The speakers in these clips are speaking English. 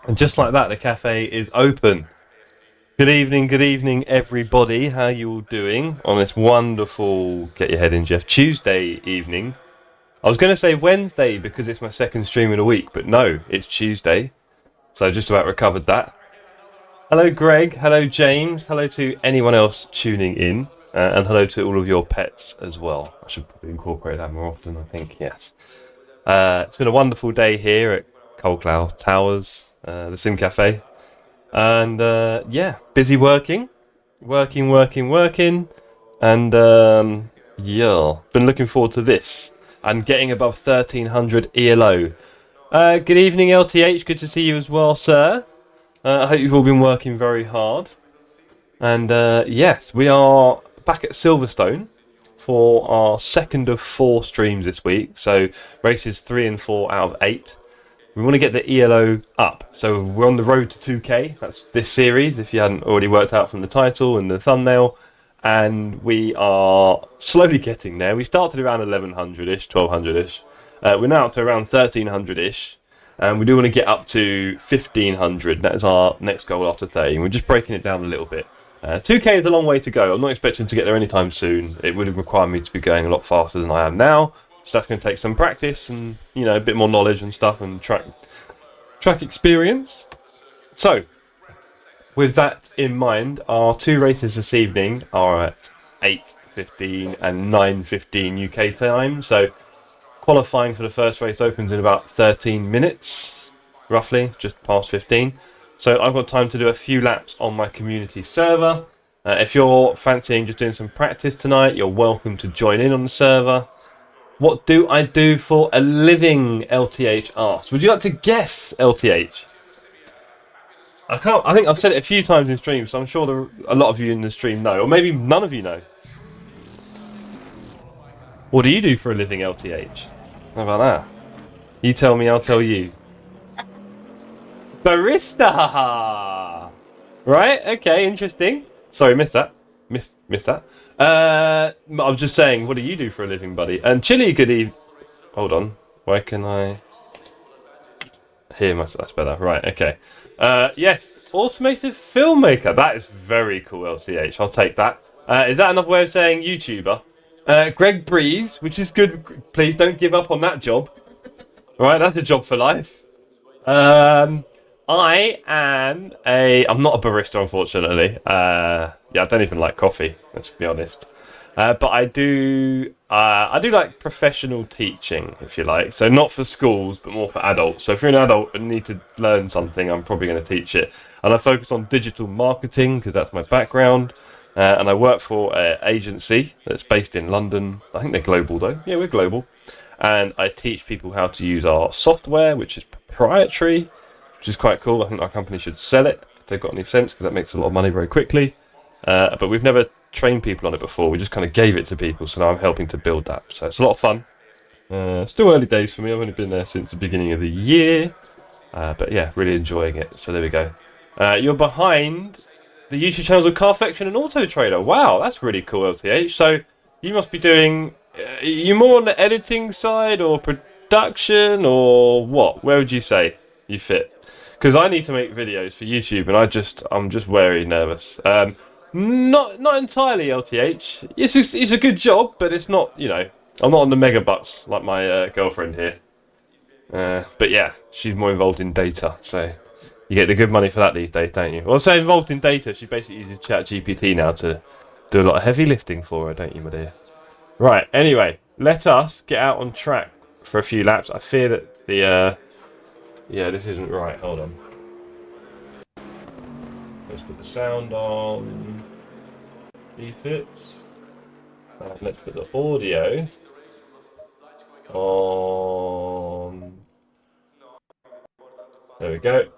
And just like that, the cafe is open. Good evening, everybody. How you all doing on this wonderful, get your head in, Jeff, Tuesday evening? I was going to say Wednesday because it's my second stream in a week, but no, it's Tuesday. So I just about recovered that. Hello, Greg. Hello, James. Hello to anyone else tuning in. And hello to all of your pets as well. I should probably incorporate that more often, I think, yes. It's been a wonderful day here at Coldcloud Towers, the Sim Cafe. And yeah, busy working. And yeah, been looking forward to this. And getting above 1300 ELO. Good evening, LTH. Good to see you as well, sir. I hope you've all been working very hard. And yes, we are back at Silverstone for our second of 4 streams this week. So races 3 and 4 out of 8. We want to get the ELO up. So we're on the road to 2K. That's this series, if you hadn't already worked out from the title and the thumbnail. And we are slowly getting there. We started around 1100-ish, 1200-ish. We're now up to around 1300-ish. And we do want to get up to 1500. That is our next goal after 30. We're just breaking it down a little bit. 2K is a long way to go. I'm not expecting to get there anytime soon. It would require me to be going a lot faster than I am now. So that's going to take some practice and, you know, a bit more knowledge and stuff and track experience. So, with that in mind, our 2 races this evening are at 8:15 and 9:15 UK time. So, qualifying for the first race opens in about 13 minutes, roughly, just past 15. So I've got time to do a few laps on my community server. If you're fancying just doing some practice tonight, you're welcome to join in on the server. What do I do for a living? LTH asks. Would you like to guess, LTH? I think I've said it a few times in stream, so I'm sure a lot of you in the stream know, or maybe none of you know. What do you do for a living, LTH? How about that? You tell me, I'll tell you. Barista! Right, okay, interesting. Sorry, missed that. Missed that. I was just saying, what do you do for a living, buddy? And Chili, good evening. Hold on. Why can I hear myself? That's better. Right, okay. Yes, automated filmmaker. That is very cool, LCH. I'll take that. Is that another way of saying YouTuber? Greg breathes, which is good. Please don't give up on that job. Right, that's a job for life. I'm not a barista, unfortunately. Yeah, I don't even like coffee, let's be honest. But I do like professional teaching, if you like. So not for schools, but more for adults. So if you're an adult and need to learn something, I'm probably going to teach it. And I focus on digital marketing because that's my background. And I work for an agency that's based in London. I think they're global though. Yeah, we're global. And I teach people how to use our software, which is proprietary, which is quite cool. I think our company should sell it if they've got any sense, because that makes a lot of money very quickly. But we've never trained people on it before. We just kind of gave it to people, so now I'm helping to build that. So it's a lot of fun. Still early days for me. I've only been there since the beginning of the year. But yeah, really enjoying it. So there we go. You're behind the YouTube channels of Carfection and Auto Trader. Wow, that's really cool, LTH. So you must be doing... you more on the editing side or production or what? Where would you say you fit? Because I need to make videos for YouTube and I'm just very nervous. Not entirely, LTH. It's a good job, but it's not, you know, I'm not on the mega bucks like my girlfriend here. But yeah, she's more involved in data, so you get the good money for that these days, don't you? Well, so involved in data, she basically uses ChatGPT now to do a lot of heavy lifting for her, don't you, my dear? Right, anyway, let us get out on track for a few laps. I fear that the... yeah, this isn't right. Hold on. Let's put the sound on. He fits. And let's put the audio on. There we go.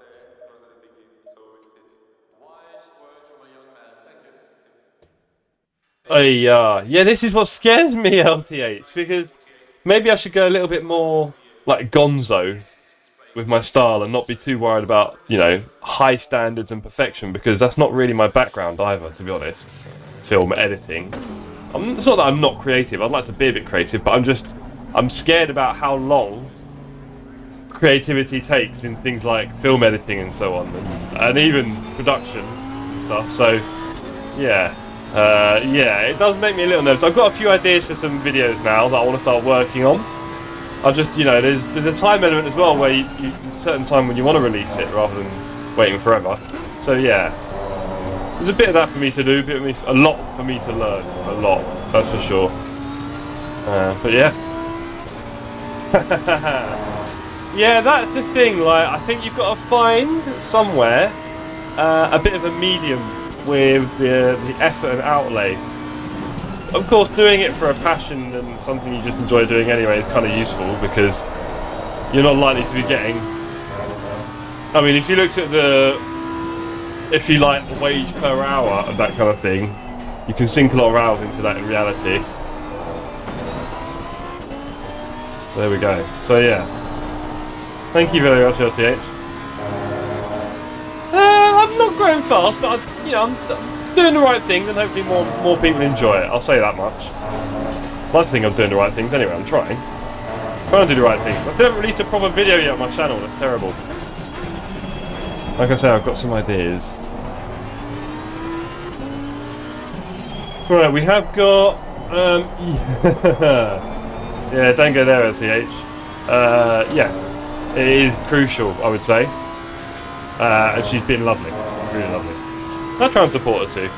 Oh yeah, this is what scares me, LTH, because maybe I should go a little bit more like Gonzo with my style and not be too worried about, you know, high standards and perfection, because that's not really my background either, to be honest. Film editing. It's not that I'm not creative. I'd like to be a bit creative, but I'm scared about how long creativity takes in things like film editing and so on, and even production and stuff. So yeah, yeah, it does make me a little nervous. I've got a few ideas for some videos now that I want to start working on. I just, you know, there's a time element as well where you a certain time when you want to release it rather than waiting forever. So yeah, there's a bit of that for me to do, a lot for me to learn, a lot, that's for sure. But yeah. Yeah, that's the thing, like, I think you've got to find somewhere a bit of a medium with the effort and outlay. Of course, doing it for a passion and something you just enjoy doing anyway is kind of useful, because you're not likely to be getting... I mean, if you looked at the wage per hour and that kind of thing, you can sink a lot of hours into that in reality. There we go. So yeah, thank you very much, LTH. I'm not growing fast, but I'm doing the right things, and hopefully more people enjoy it. I'll say that much. I like to think I'm doing the right things anyway. I'm trying to do the right things. I haven't released a proper video yet on my channel. That's terrible. Like I say, I've got some ideas. Right, we have got yeah, don't go there, LTH. Yeah, it is crucial, I would say. And she's been lovely, really lovely. I'll try and support her too.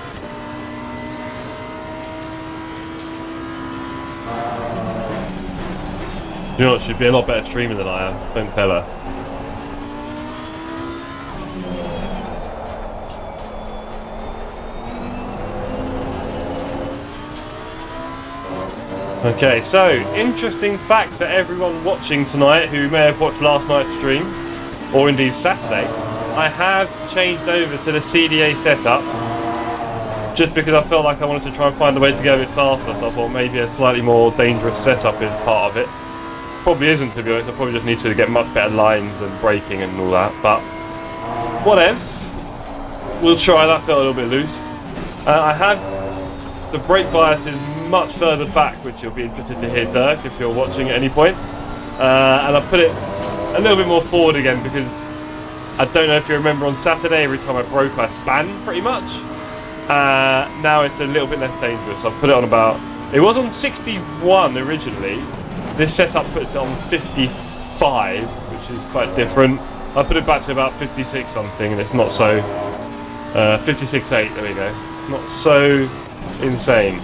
You know what, she'd be a lot better streamer than I am, don't tell her. Okay, so, interesting fact for everyone watching tonight who may have watched last night's stream, or indeed Saturday, I have changed over to the CDA setup, just because I felt like I wanted to try and find a way to go a bit faster, so I thought maybe a slightly more dangerous setup is part of it. Probably isn't, to be honest. I probably just need to get much better lines and braking and all that, but whatevs. We'll try. That felt a little bit loose. I have the brake biases much further back, which you'll be interested to hear, Dirk, if you're watching at any point. And I put it a little bit more forward again, because I don't know if you remember on Saturday, every time I broke I span pretty much. Now it's a little bit less dangerous. I've put it on about, it was on 61 originally. This setup puts it on 55, which is quite different. I put it back to about 56 something, and it's not so 56.8, there we go. Not so insane.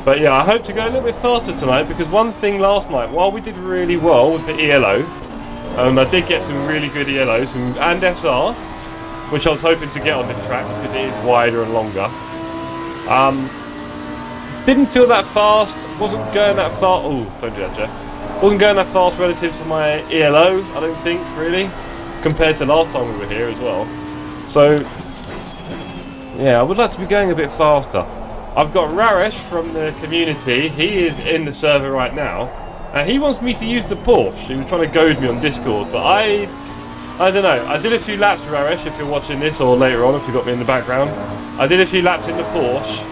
But yeah, I hope to go a little bit faster tonight, because one thing last night, while we did really well with the ELO, I did get some really good ELOs and SR, which I was hoping to get on this track because it is wider and longer. Didn't feel that fast, wasn't going that fast. Oh, don't do that, Jeff. Wasn't going that fast relative to my ELO, I don't think, really, compared to last time we were here as well. So, yeah, I would like to be going a bit faster. I've got Raresh from the community. He is in the server right now, and he wants me to use the Porsche. He was trying to goad me on Discord, but I don't know. I did a few laps, Raresh, if you're watching this, or later on if you got me in the background. I did a few laps in the Porsche.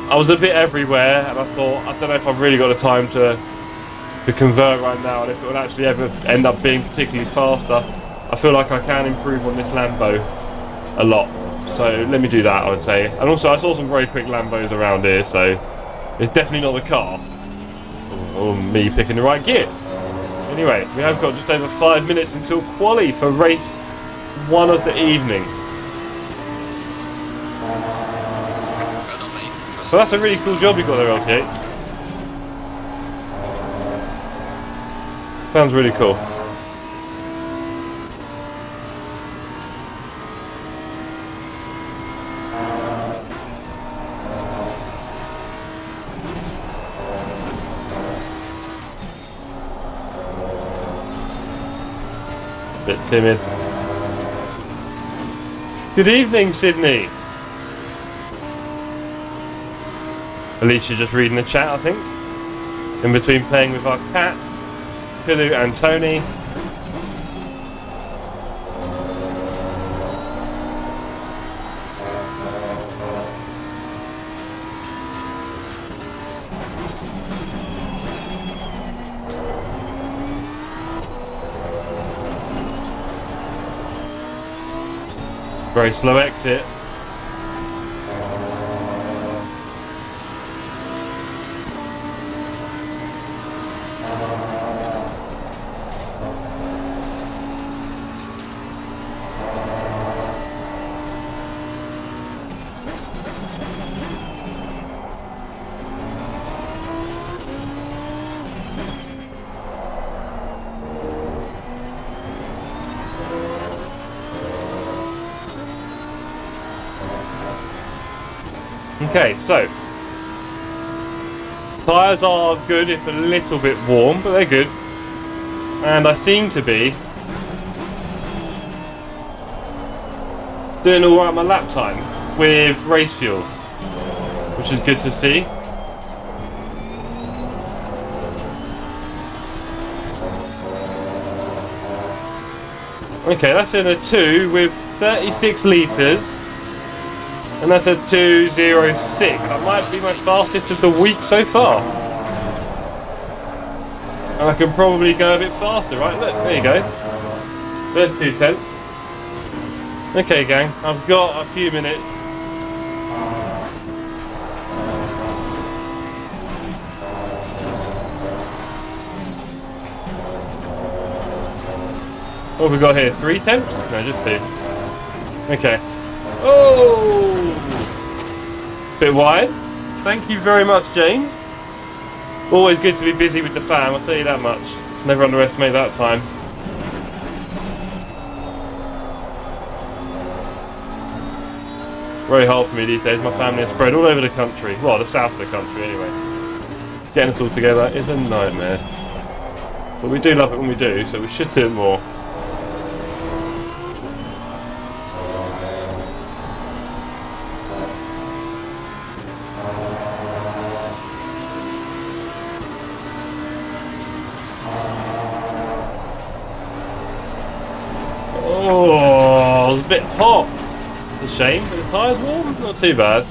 I was a bit everywhere, and I thought, I don't know if I've really got the time to convert right now, and if it will actually ever end up being particularly faster. I feel like I can improve on this Lambo a lot. So let me do that, I would say. And also, I saw some very quick Lambos around here, so it's definitely not the car. Or me picking the right gear. Anyway, we have got just over 5 minutes until quali for race 1 of the evening. So that's a really cool job you got there, LT8. Sounds really cool. Bit timid. Good evening, Sydney. Alicia just reading the chat, I think. In between playing with our cats, Pilu and Tony. Very slow exit. Okay, so tyres are good if a little bit warm, but they're good. And I seem to be doing alright on my lap time with race fuel, which is good to see. Okay, that's in a 2 with 36 litres. And that's a 2:06. That might be my fastest of the week so far. And I can probably go a bit faster, right? Look, there you go. There's 2:10. Okay, gang, I've got a few minutes. What have we got here? 3 tenths? No, just 2. Okay. Oh! Bit wide. Thank you very much, James. Always good to be busy with the fam, I'll tell you that much. Never underestimate that time. Very hard for me these days. My family is spread all over the country. Well, the south of the country anyway. Getting us all together is a nightmare. But we do love it when we do, so we should do it more. Oh, it's a bit hot. It's a shame, but the tyre's warm. Not too bad.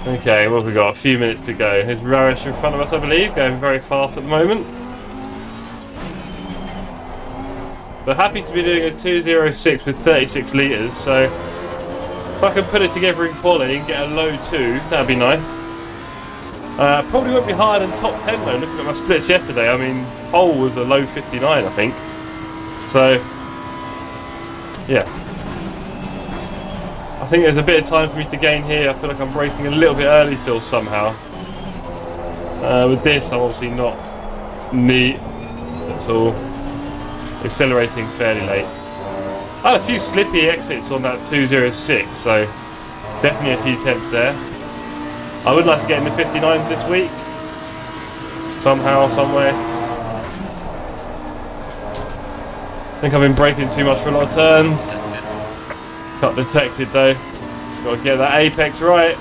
Okay, what have we got? A few minutes to go. Here's Rarish in front of us, I believe, going very fast at the moment. But happy to be doing a 2:06 with 36 litres, so if I can put it together in quality and get a low 2, that'd be nice. Probably won't be higher than top 10 though, looking at my splits yesterday. I mean, pole was a low 59, I think. So, yeah. I think there's a bit of time for me to gain here. I feel like I'm braking a little bit early still somehow. With this, I'm obviously not neat at all. Accelerating fairly late. I had a few slippy exits on that 2:06, so definitely a few tenths there. I would like to get in the 59s this week. Somehow, somewhere. I think I've been braking too much for a lot of turns. Cut detected though. Got to get that apex right.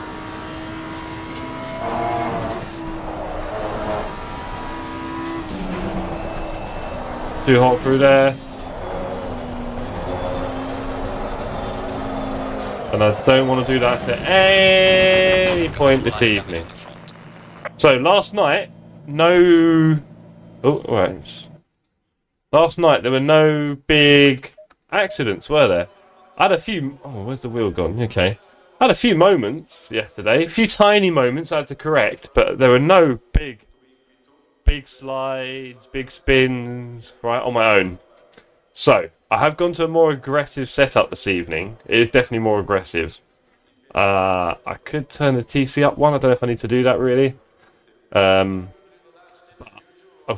Too hot through there. And I don't want to do that at any point this evening. So last night, no... Oh, right. Last night there were no big accidents, were there? I had a few... Oh, where's the wheel gone? Okay. I had a few moments yesterday. A few tiny moments I had to correct, but there were no big slides, big spins, right, on my own. So, I have gone to a more aggressive setup this evening. It is definitely more aggressive. I could turn the TC up one. I don't know if I need to do that, really. I've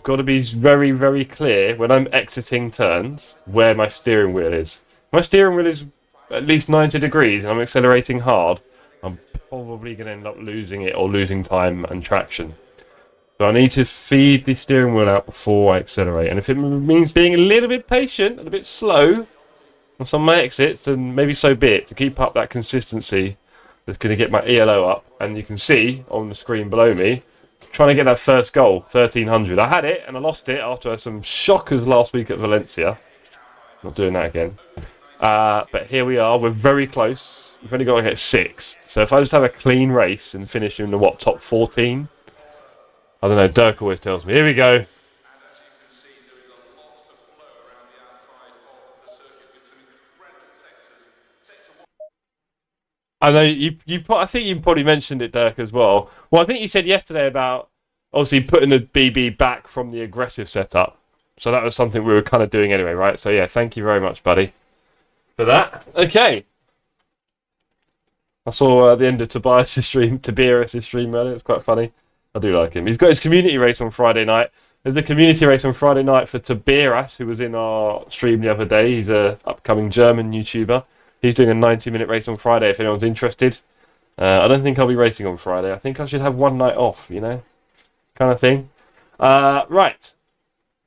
got to be very, very clear when I'm exiting turns where my steering wheel is. My steering wheel is at least 90 degrees and I'm accelerating hard. I'm probably going to end up losing it or losing time and traction. So I need to feed the steering wheel out before I accelerate. And if it means being a little bit patient and a bit slow on some of my exits, then maybe so be it, to keep up that consistency that's going to get my ELO up. And you can see on the screen below me, trying to get that first goal, 1300. I had it and I lost it after some shockers last week at Valencia. Not doing that again. But here we are, we're very close. We've only got to get 6. So if I just have a clean race and finish in the, what, top 14? I don't know, Dirk always tells me. Here we go. I know I think you probably mentioned it, Dirk, as well. Well, I think you said yesterday about obviously putting the BB back from the aggressive setup. So that was something we were kind of doing anyway, right? So yeah, thank you very much, buddy, for that. Okay. I saw the end of Tobias' stream earlier. It was quite funny. I do like him. He's got his community race on Friday night. There's a community race on Friday night for Tobias, who was in our stream the other day. He's an upcoming German YouTuber. He's doing a 90-minute race on Friday if anyone's interested. I don't think I'll be racing on Friday. I think I should have one night off, you know, kind of thing. Right.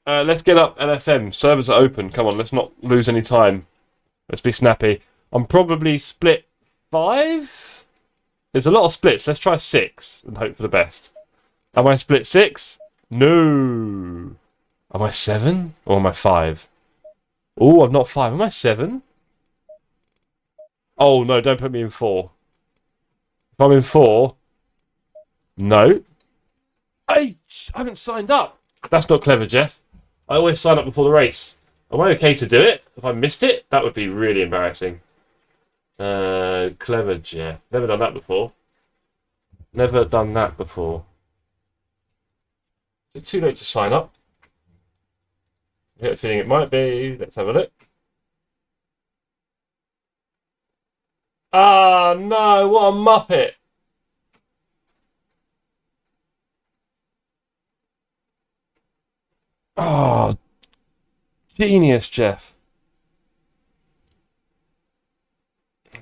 Let's get up LFM. Servers are open. Come on, let's not lose any time. Let's be snappy. I'm probably split 5. There's a lot of splits. Let's try 6 and hope for the best. Am I split 6? No. Am I 7 or am I 5? Oh, I'm not 5. Am I 7? Oh, no, don't put me in 4. If I'm in 4... No. I haven't signed up. That's not clever, Jeff. I always sign up before the race. Am I okay to do it? If I missed it, that would be really embarrassing. Clever, Jeff. Never done that before. Never done that before. Is it too late to sign up? I get a feeling it might be. Let's have a look. Ah, no, what a muppet. Oh, genius, Jeff.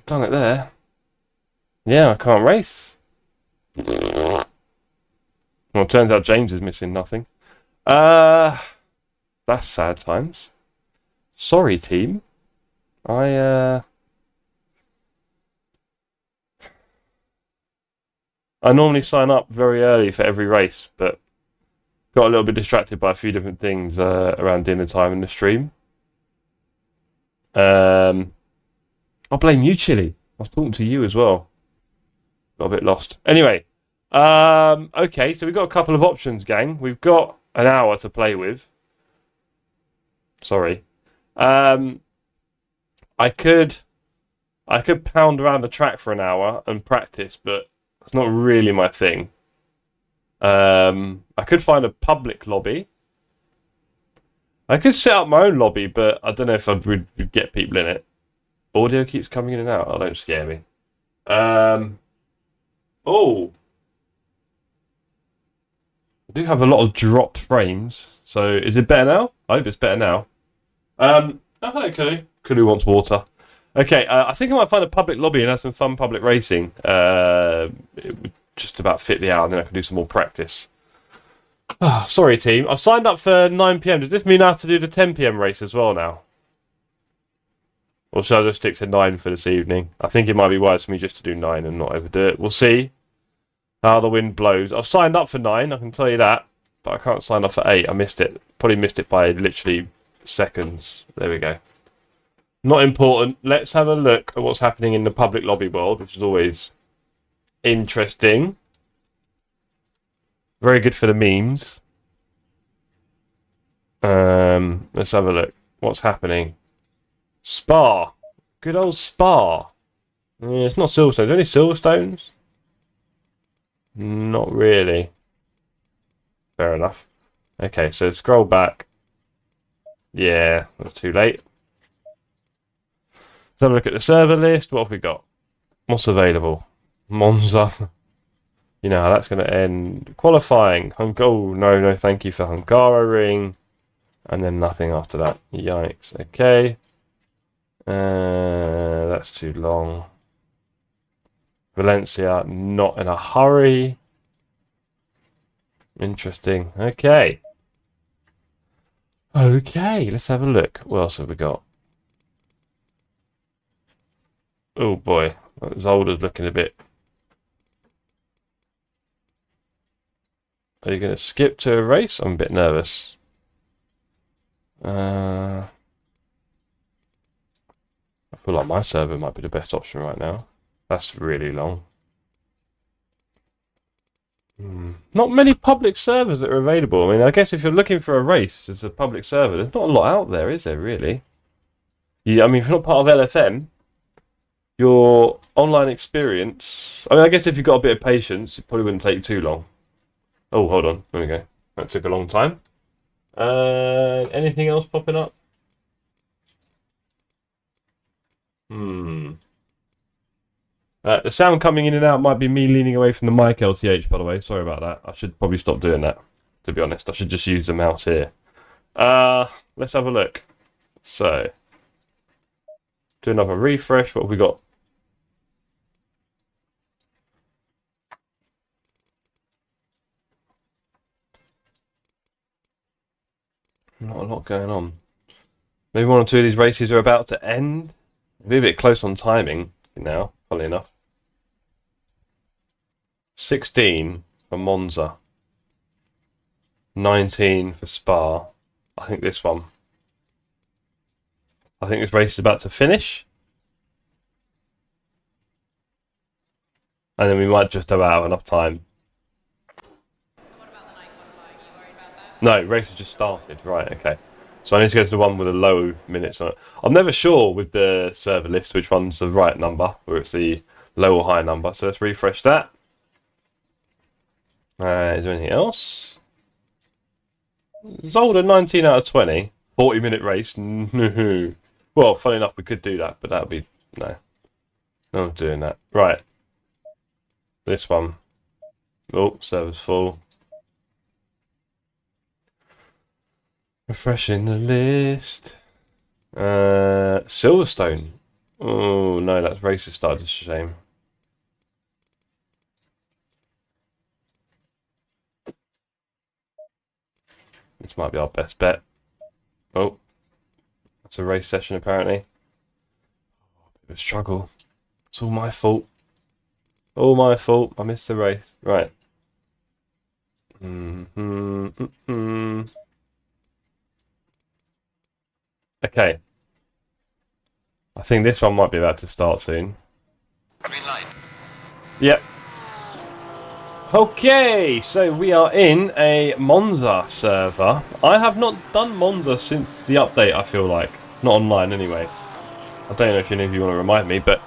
Done it there. Yeah, I can't race. Well, it turns out James is missing nothing. That's sad times. Sorry, team. I normally sign up very early for every race, but got a little bit distracted by a few different things around dinner time in the stream. I'll blame you, Chili. I was talking to you as well. Got a bit lost. Anyway, okay, so we've got a couple of options, gang. We've got an hour to play with. Sorry. I could pound around the track for an hour and practice, but it's not really my thing. I could find a public lobby. I could set up my own lobby, but I don't know if I would get people in it. Audio keeps coming in and out. Oh, don't scare me. Oh. I do have a lot of dropped frames. So is it better now? I hope it's better now. Oh, hello, Kulu. Kulu wants water. Okay, I think I might find a public lobby and have some fun public racing. It would just about fit the hour, and then I can do some more practice. Oh, sorry, team. I've signed up for 9 PM. Does this mean I have to do the 10 PM race as well now? Or should I just stick to 9 for this evening? I think it might be wise for me just to do 9 and not overdo it. We'll see how the wind blows. I've signed up for 9, I can tell you that. But I can't sign up for 8. I missed it. Probably missed it by literally seconds. There we go. Not important. Let's have a look at what's happening in the public lobby world, which is always interesting. Very good for the memes. Let's have a look. What's happening? Spa. Good old Spa. Yeah, it's not Silverstone. Only Silverstones? Not really. Fair enough. Okay, so scroll back. Yeah, that's too late. Let's have a look at the server list. What have we got? What's available? Monza. You know how that's going to end. Qualifying. Oh, no, thank you for Hungaroring. And then nothing after that. Yikes. Okay. That's too long. Valencia, not in a hurry. Interesting. Okay. Okay, let's have a look. What else have we got? Oh boy, Zolder's looking a bit. Are you going to skip to a race? I'm a bit nervous. I feel like my server might be the best option right now. That's really long. Not many public servers that are available. I mean, I guess if you're looking for a race as a public server, there's not a lot out there, is there, really? I mean, if you're not part of LFM, Your online experience. I mean, I guess if you've got a bit of patience, it probably wouldn't take you too long. Oh, hold on. There we go. That took a long time. Anything else popping up? The sound coming in and out might be me leaning away from the mic, LTH, by the way. Sorry about that. I should probably stop doing that, to be honest. I should just use the mouse here. Let's have a look. So, do another refresh. What have we got? Not a lot going on. Maybe one or two of these races are about to end. Be a bit close on timing now, funnily enough. 16 for Monza. 19 for Spa. I think this one. I think this race is about to finish. And then we might just about have enough time. What about the night qualifier? Are you worried about that? No, race has just started. Right, okay. So I need to go to the one with the low minutes on it. I'm never sure with the server list which one's the right number, whether it's the low or high number. So let's refresh that. Is there anything else? Zolder 19 out of 20. 40-minute race. No. Well, funny enough, we could do that, but that would be... No. No one's doing that. Right. This one. Oh, server's full. Refreshing the list. Silverstone. Oh, no, that race has started. It's a shame. This might be our best bet. Oh, that's a race session apparently. Bit of a struggle. It's all my fault. All my fault. I missed the race. Right. Okay. I think this one might be about to start soon. Green light. Yep. Okay, so we are in a Monza server. I have not done Monza since the update, I feel like. Not online, anyway. I don't know if any of you want to remind me, but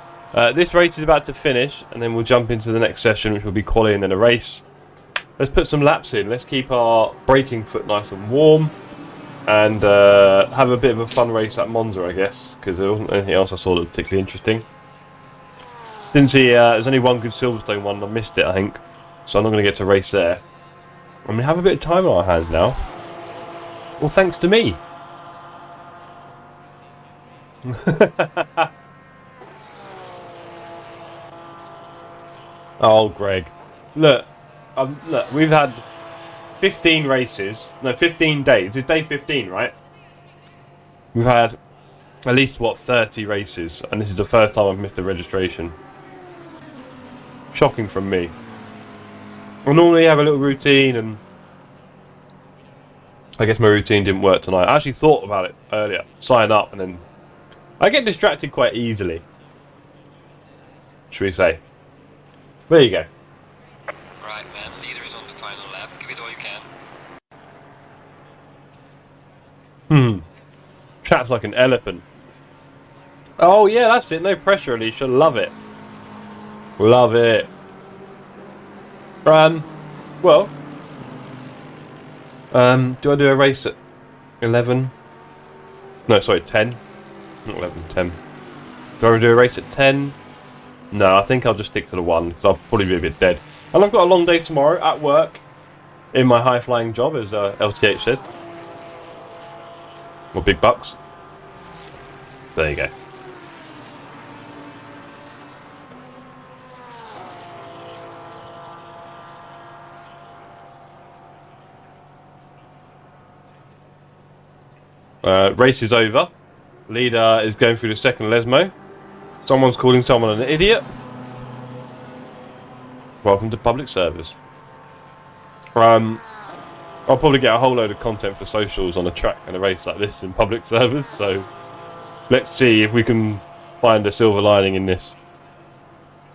this race is about to finish, and then we'll jump into the next session, which will be quali and then a race. Let's put some laps in. Let's keep our braking foot nice and warm, and have a bit of a fun race at Monza, I guess, because there wasn't anything else I saw that was particularly interesting. Didn't see, there's only one good Silverstone one, I missed it, I think. So I'm not going to get to race there. And we have a bit of time on our hands now. Well, thanks to me. Oh, Greg. Look, we've had 15 races. No, 15 days. It's day 15, right? We've had at least, what, 30 races. And this is the first time I've missed a registration. Shocking from me. I normally have a little routine, and I guess my routine didn't work tonight. I actually thought about it earlier. Sign up, and then I get distracted quite easily. Should we say? There you go. Right, man. Leader is on the final lap. Give it all you can. Chat's like an elephant. Oh yeah, that's it. No pressure, Alicia. Love it. Love it. Well, do I do a race at 11? No, sorry, 10. Not 11, 10. Do I do a race at 10? No, I think I'll just stick to the 1, because I'll probably be a bit dead. And I've got a long day tomorrow at work, in my high-flying job, as LTH said. More big bucks. There you go. Race is over. Leader is going through the second Lesmo. Someone's calling someone an idiot. Welcome to public service. I'll probably get a whole load of content for socials on a track and a race like this in public service, so let's see if we can find a silver lining in this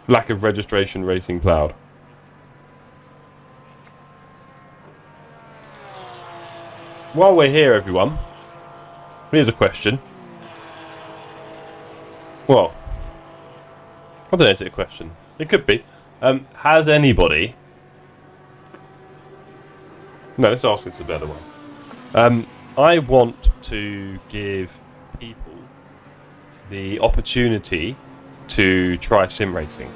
lack of registration racing cloud. While we're here, everyone, here's a question. Well, I don't know, is it a question? It could be. Has anybody... No, let's ask this a better one. I want to give people the opportunity to try sim racing.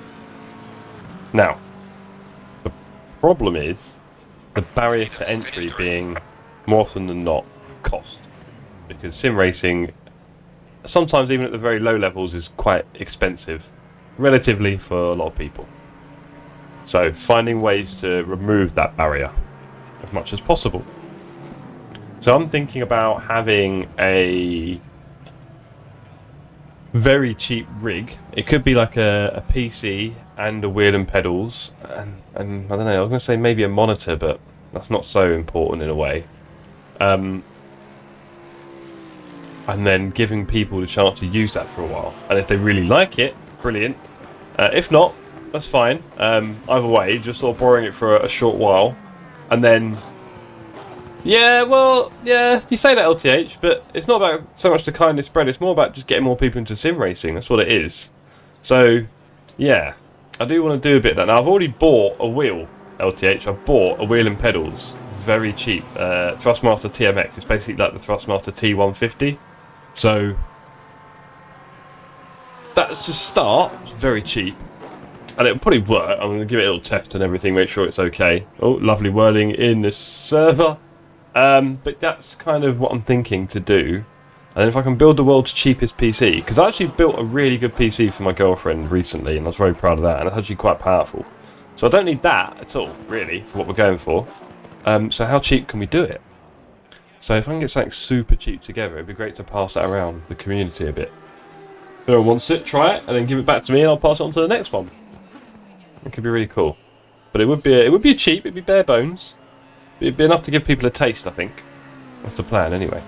Now, the problem is the barrier to entry being more often than not cost, because sim racing sometimes even at the very low levels is quite expensive relatively for a lot of people. So finding ways to remove that barrier as much as possible. So I'm thinking about having a very cheap rig. It could be like a PC and a wheel and pedals, and I don't know, I was going to say maybe a monitor, but that's not so important in a way. And then giving people the chance to use that for a while, and if they really like it, brilliant. If not, that's fine. Either way, just sort of borrowing it for a short while, and then yeah, well, yeah, you say that, LTH, but it's not about so much the kindness spread, it's more about just getting more people into sim racing. That's what it is. So yeah, I do want to do a bit of that. Now I've already bought a wheel, LTH. I've bought a wheel and pedals, very cheap, Thrustmaster TMX. It's basically like the Thrustmaster T150. So that's a start. It's very cheap, and it'll probably work. I'm going to give it a little test and everything, make sure it's okay. Oh, lovely whirling in the server. But that's kind of what I'm thinking to do. And if I can build the world's cheapest PC, because I actually built a really good PC for my girlfriend recently, and I was very proud of that, and it's actually quite powerful. So I don't need that at all, really, for what we're going for. So how cheap can we do it? So if I can get something super cheap together, it'd be great to pass that around the community a bit. If anyone wants it, try it, and then give it back to me, and I'll pass it on to the next one. It could be really cool. But it would be cheap, it'd be bare bones. It'd be enough to give people a taste, I think. That's the plan, anyway.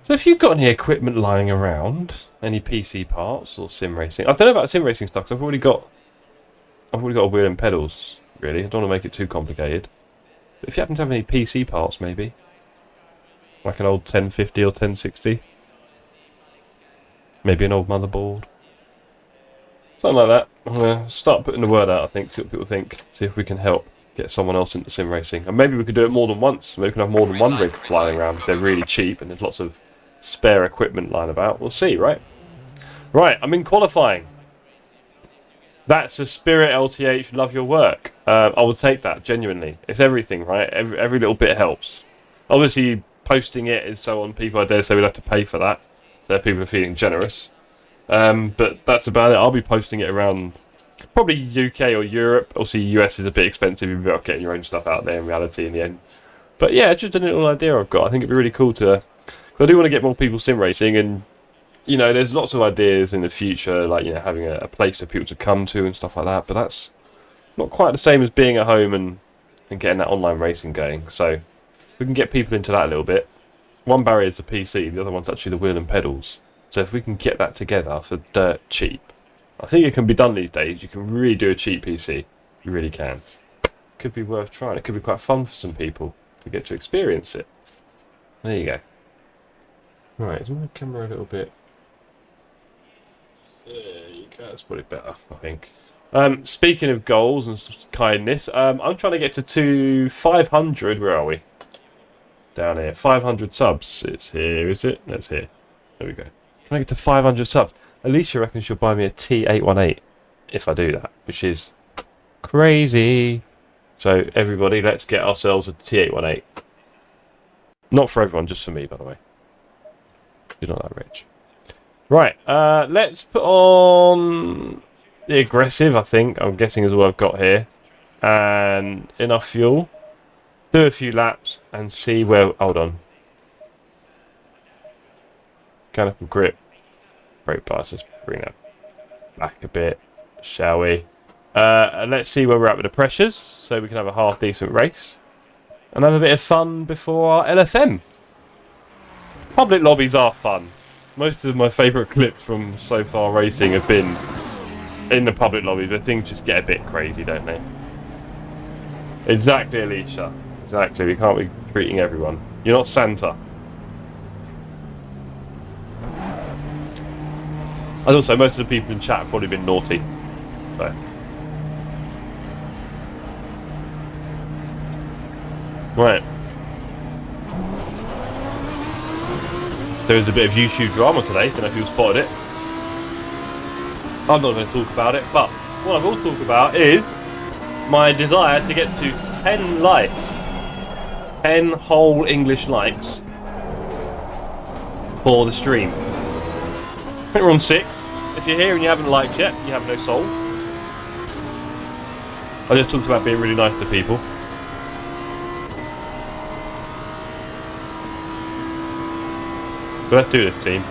So if you've got any equipment lying around, any PC parts or sim racing, I don't know about sim racing stuff, because I've already got a wheel and pedals. Really, I don't want to make it too complicated. But if you happen to have any PC parts, maybe like an old 1050 or 1060, maybe an old motherboard, something like that. I'm gonna start putting the word out. I think, see what people think, see if we can help get someone else into sim racing, and maybe we could do it more than once. Maybe we can have more than one rig flying around. They're really cheap and there's lots of spare equipment lying about. We'll see, right? Right, I'm in qualifying. That's a spirit, LTH. Love your work. I will take that, genuinely. It's everything, right? Every little bit helps. Obviously, posting it and so on, people, I dare say, would have to pay for that. So people are feeling generous. But that's about it. I'll be posting it around probably UK or Europe. Obviously, US is a bit expensive. You're about getting your own stuff out there in reality in the end. But yeah, just a little idea I've got. I think it'd be really cool to... I do want to get more people sim racing, and you know, there's lots of ideas in the future, like, you know, having a place for people to come to and stuff like that, but that's not quite the same as being at home and getting that online racing going. So we can get people into that a little bit. One barrier is the PC, the other one's actually the wheel and pedals. So if we can get that together for dirt cheap, I think it can be done these days. You can really do a cheap PC. You really can. Could be worth trying. It could be quite fun for some people to get to experience it. There you go. Right, is my camera a little bit... There you go, that's probably better, I think. Speaking of goals and kindness, I'm trying to get to 500. Where are we? Down here. 500 subs. It's here, is it? No, it's here. There we go. Trying to get to 500 subs. Alicia reckons she'll buy me a T818 if I do that, which is crazy. So everybody, let's get ourselves a T818. Not for everyone, just for me, by the way. You're not that rich. Right, let's put on the aggressive, I think. I'm guessing is what I've got here. And enough fuel. Do a few laps and see where... Hold on. Mechanical grip. Brake bias, let's bring that back a bit, shall we? Let's see where we're at with the pressures, so we can have a half decent race. And have a bit of fun before our LFM. Public lobbies are fun. Most of my favourite clips from so far racing have been in the public lobbies, but things just get a bit crazy, don't they? Exactly, Alicia. Exactly. We can't be treating everyone. You're not Santa. And also, most of the people in chat have probably been naughty. So. Right. There is a bit of YouTube drama today. Don't know if you spotted it. I'm not going to talk about it, but what I will talk about is my desire to get to 10 likes. 10 whole English likes for the stream. I think we're on 6. If you're here and you haven't liked yet, you have no soul. I just talked about being really nice to people. So let's do this, team.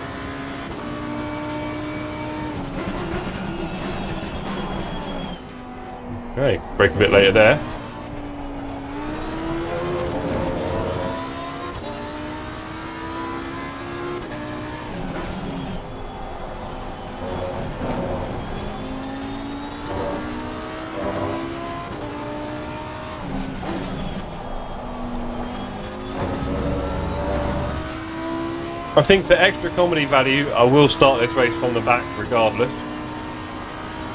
Okay, break a bit later there. I think for extra comedy value, I will start this race from the back regardless.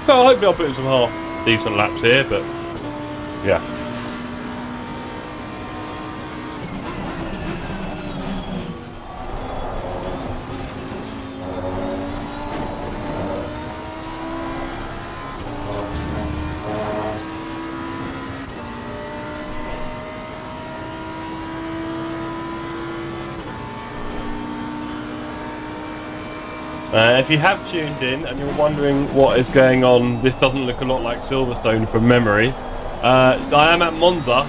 So hopefully I'll put in some half decent laps here, but yeah. If you have tuned in and you're wondering what is going on, this doesn't look a lot like Silverstone from memory. I am at Monza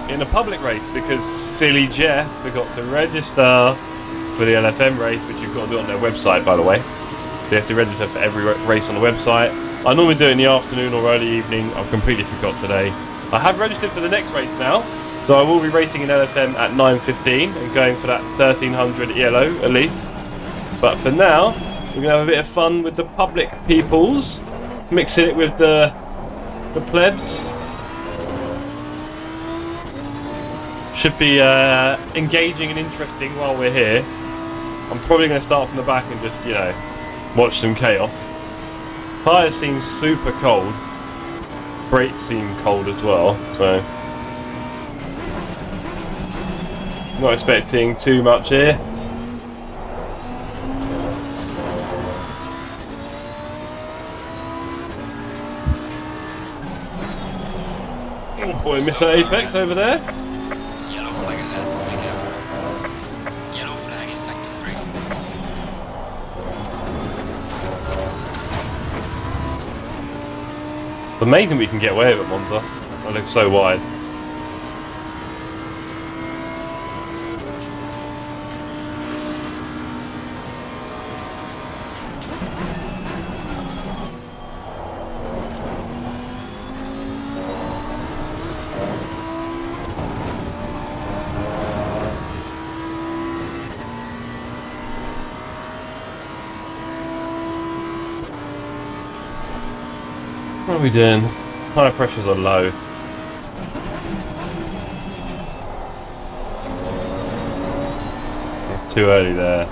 in a public race because silly Jeff forgot to register for the LFM race, which you've got to do on their website, by the way. So you have to register for every race on the website. I normally do it in the afternoon or early evening. I've completely forgot today. I have registered for the next race now, so I will be racing in LFM at 9:15 and going for that 1300 ELO at least. But for now, we're going to have a bit of fun with the public peoples, mixing it with the plebs. Should be engaging and interesting while we're here. I'm probably going to start from the back and just, you know, watch some chaos. Tyres seem super cold. Brakes seem cold as well, so not expecting too much here. Oh boy, missed that apex over there. Yellow flag ahead, be careful. Yellow flag in sector 3. It's amazing we can get away with it, Monza. That looks so wide. What are we doing? Tire pressures are low. Too early there.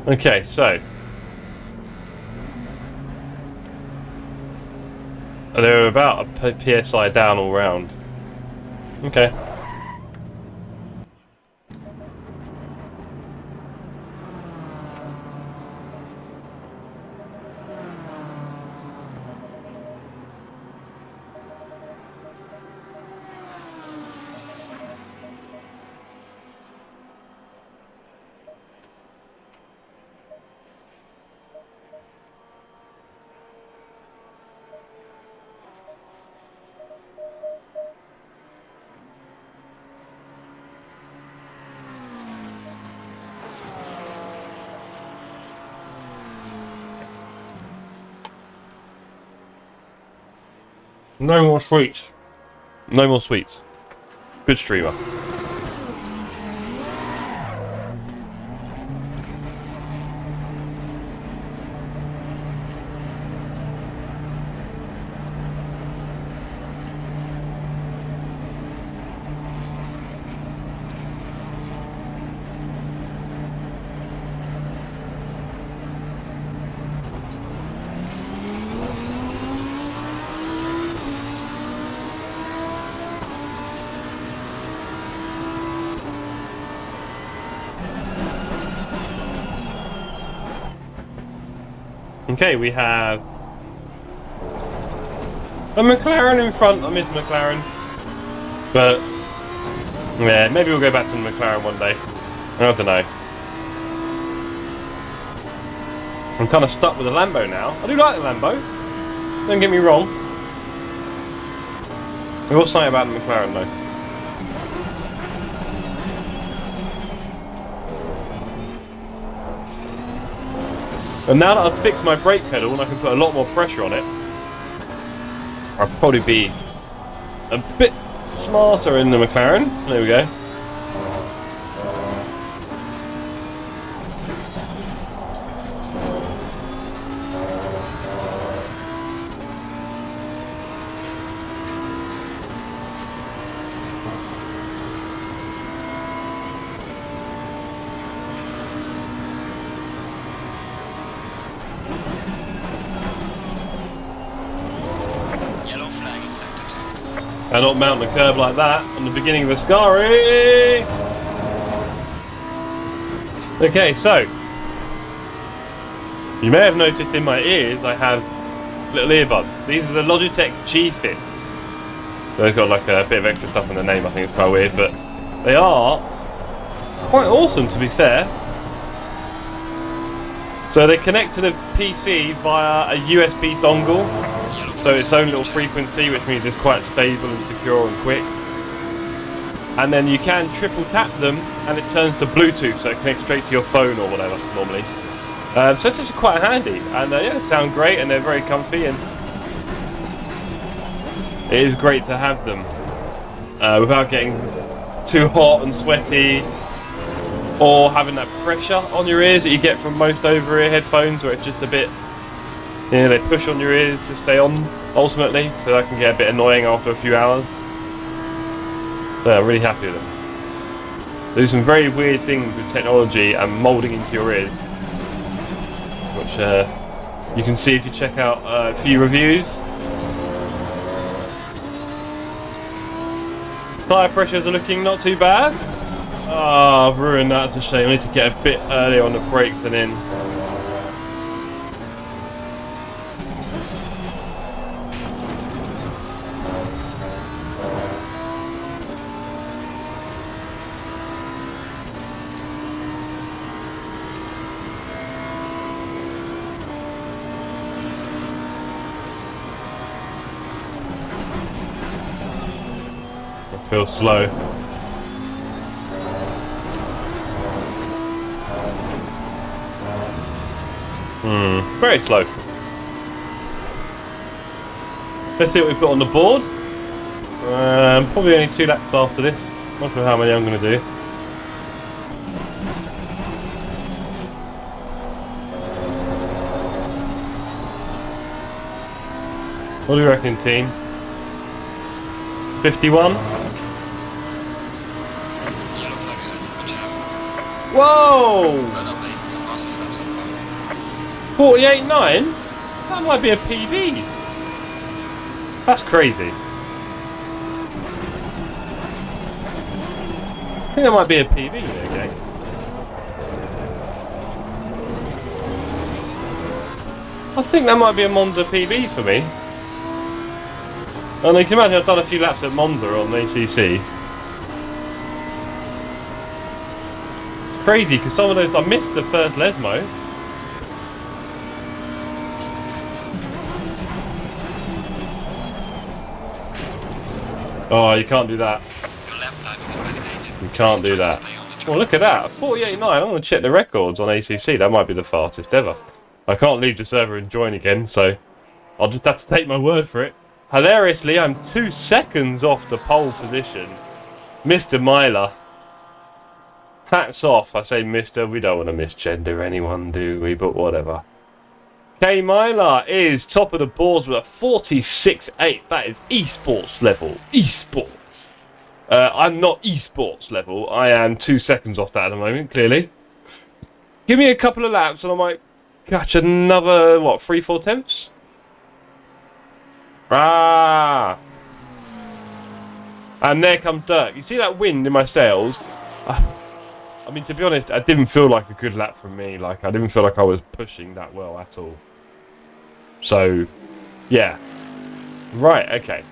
Okay, so they're about a PSI down all round. Okay. No more sweets. No more sweets. Good streamer. Okay, we have a McLaren in front. I miss McLaren. But, yeah, maybe we'll go back to the McLaren one day. I don't know. I'm kind of stuck with the Lambo now. I do like the Lambo. Don't get me wrong. What's something about the McLaren though? And now that I've fixed my brake pedal and I can put a lot more pressure on it, I'll probably be a bit smarter in the McLaren. There we go. And not mount the curb like that on the beginning of a Scari. Okay, so you may have noticed in my ears I have little earbuds. These are the Logitech G Fits. They've got like a bit of extra stuff in the name. I think it's quite weird, but they are quite awesome to be fair. So they connect to the PC via a USB dongle. So its own little frequency, which means it's quite stable and secure and quick. And then you can triple tap them and it turns to Bluetooth, so it connects straight to your phone or whatever normally. So it's actually quite handy, and yeah, they sound great and they're very comfy, and it is great to have them without getting too hot and sweaty or having that pressure on your ears that you get from most over-ear headphones, where it's just a bit, you know, they push on your ears to stay on ultimately, so that can get a bit annoying after a few hours. So I'm really happy with them. They do some very weird things with technology and moulding into your ears, which you can see if you check out a few reviews. Tyre pressures are looking not too bad. Oh, I've ruined that, it's a shame. I need to get a bit earlier on the brakes and in. Feels slow. Very slow. Let's see what we've got on the board. Probably only 2 laps after this. Not sure how many I'm going to do. What do you reckon, team? 51? Whoa! 48.9? That might be a PB. That's crazy. I think that might be a PB there, gang. I think that might be a Monza PB for me. And you can imagine I've done a few laps at Monza on ACC. Crazy, because some of those I missed the first Lesmo. Oh, you can't do that. You can't do that. Well, look at that. 48.9. I'm going to check the records on ACC. That might be the fastest ever. I can't leave the server and join again, so I'll just have to take my word for it. Hilariously, I'm 2 seconds off the pole position. Mr. Myler. Hats off, I say Mr. We don't want to misgender anyone, do we? But whatever. K Myler is top of the boards with a 46.8. That is esports level. Esports. I'm not esports level. I am 2 seconds off that at the moment, clearly. Give me a couple of laps and I might catch another, what, 3-4 tenths? Ah! And there comes Dirk. You see that wind in my sails? I mean, to be honest, it didn't feel like a good lap from me. Like, I didn't feel like I was pushing that well at all. So, yeah. Right, okay.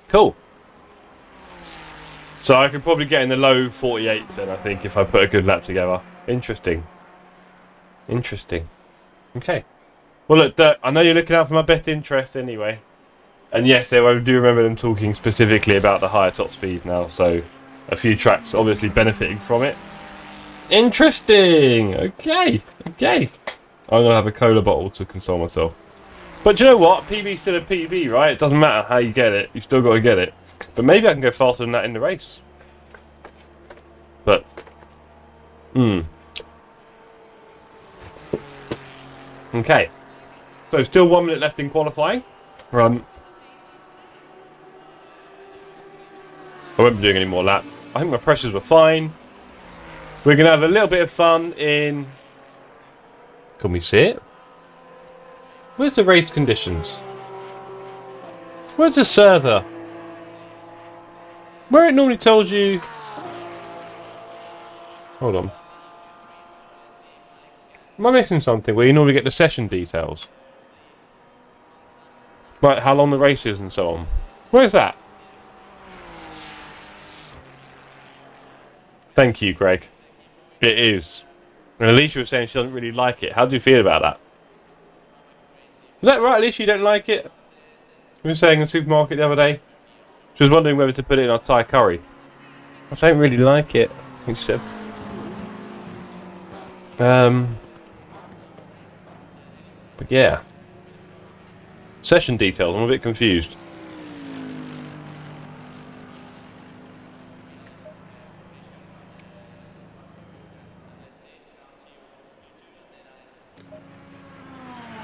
Cool. So I could probably get in the low 48s then, I think, if I put a good lap together. Interesting. Interesting. Okay. Well, look, Dirk, I know you're looking out for my best interest anyway. And yes, I do remember them talking specifically about the higher top speed now, so a few tracks obviously benefiting from it. Interesting! Okay, okay. I'm going to have a cola bottle to console myself. But do you know what? PB's still a PB, right? It doesn't matter how you get it, you've still got to get it. But maybe I can go faster than that in the race. But, okay. So still 1 minute left in qualifying. I won't be doing any more laps. I think my pressures were fine. We're going to have a little bit of fun in... Can we see it? Where's the race conditions? Where's the server? Where it normally tells you... Hold on. Am I missing something where you normally get the session details? Like how long the race is and so on. Where's that? Thank you, Greg. It is. And Alicia was saying she doesn't really like it. How do you feel about that? Is that right, Alicia? You don't like it? You were saying in the supermarket the other day. She was wondering whether to put it in our Thai curry. I don't really like it. I think she said. But yeah. Session details. I'm a bit confused.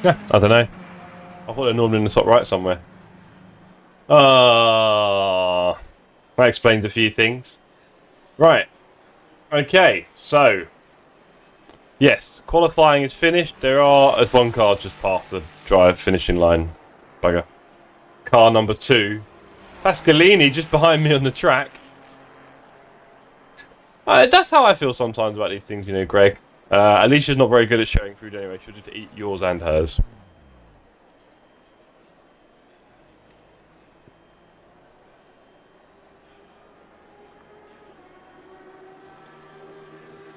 Yeah, I don't know. I thought they're normally in the top right somewhere. That explains a few things. Right. Okay, so. Yes, qualifying is finished. There's one car just past the drive finishing line. Bugger. Car number 2. Pascalini just behind me on the track. That's how I feel sometimes about these things, you know, Greg. Alicia's not very good at sharing food anyway. She'll just eat yours and hers.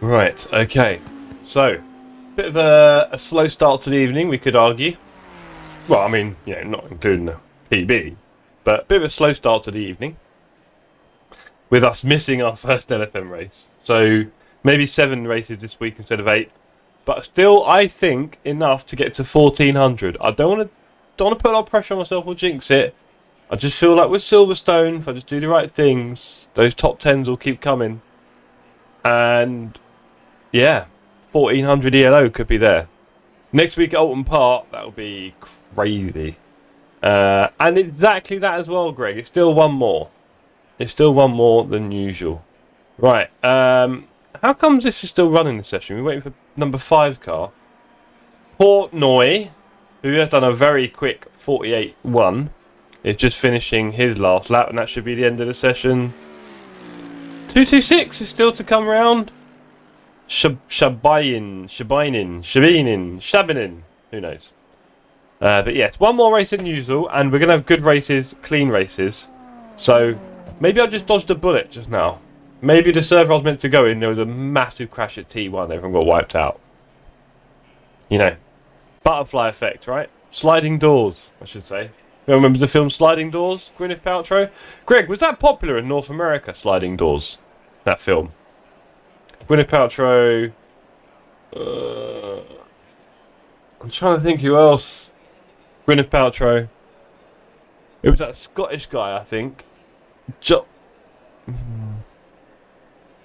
Right, okay. So, bit of a slow start to the evening, we could argue. Well, I mean, you know, not including the PB, but a bit of a slow start to the evening. With us missing our first LFM race. So, maybe 7 races this week instead of 8. But still, I think enough to get to 1400. I don't want to put a lot of pressure on myself or jinx it. I just feel like with Silverstone, if I just do the right things, those top 10s will keep coming. And yeah, 1400 ELO could be there. Next week at Alton Park, that'll be crazy. And exactly that as well, Greg. It's still one more. It's still one more than usual. Right. How comes this is still running this session? We're waiting for number 5 car. Portnoy, who has done a very quick 48.1, is just finishing his last lap, and that should be the end of the session. 226 is still to come round. Shabinin. Who knows? But yes, one more race than usual, and we're going to have good races, clean races. So maybe I just dodged a bullet just now. Maybe the server I was meant to go in, there was a massive crash at T1, everyone got wiped out. You know, butterfly effect, right? Sliding doors, I should say. You remember the film Sliding Doors? Gwyneth Paltrow? Greg, was that popular in North America, Sliding Doors? That film. Gwyneth Paltrow. I'm trying to think who else. Gwyneth Paltrow. It was that Scottish guy, I think. Can't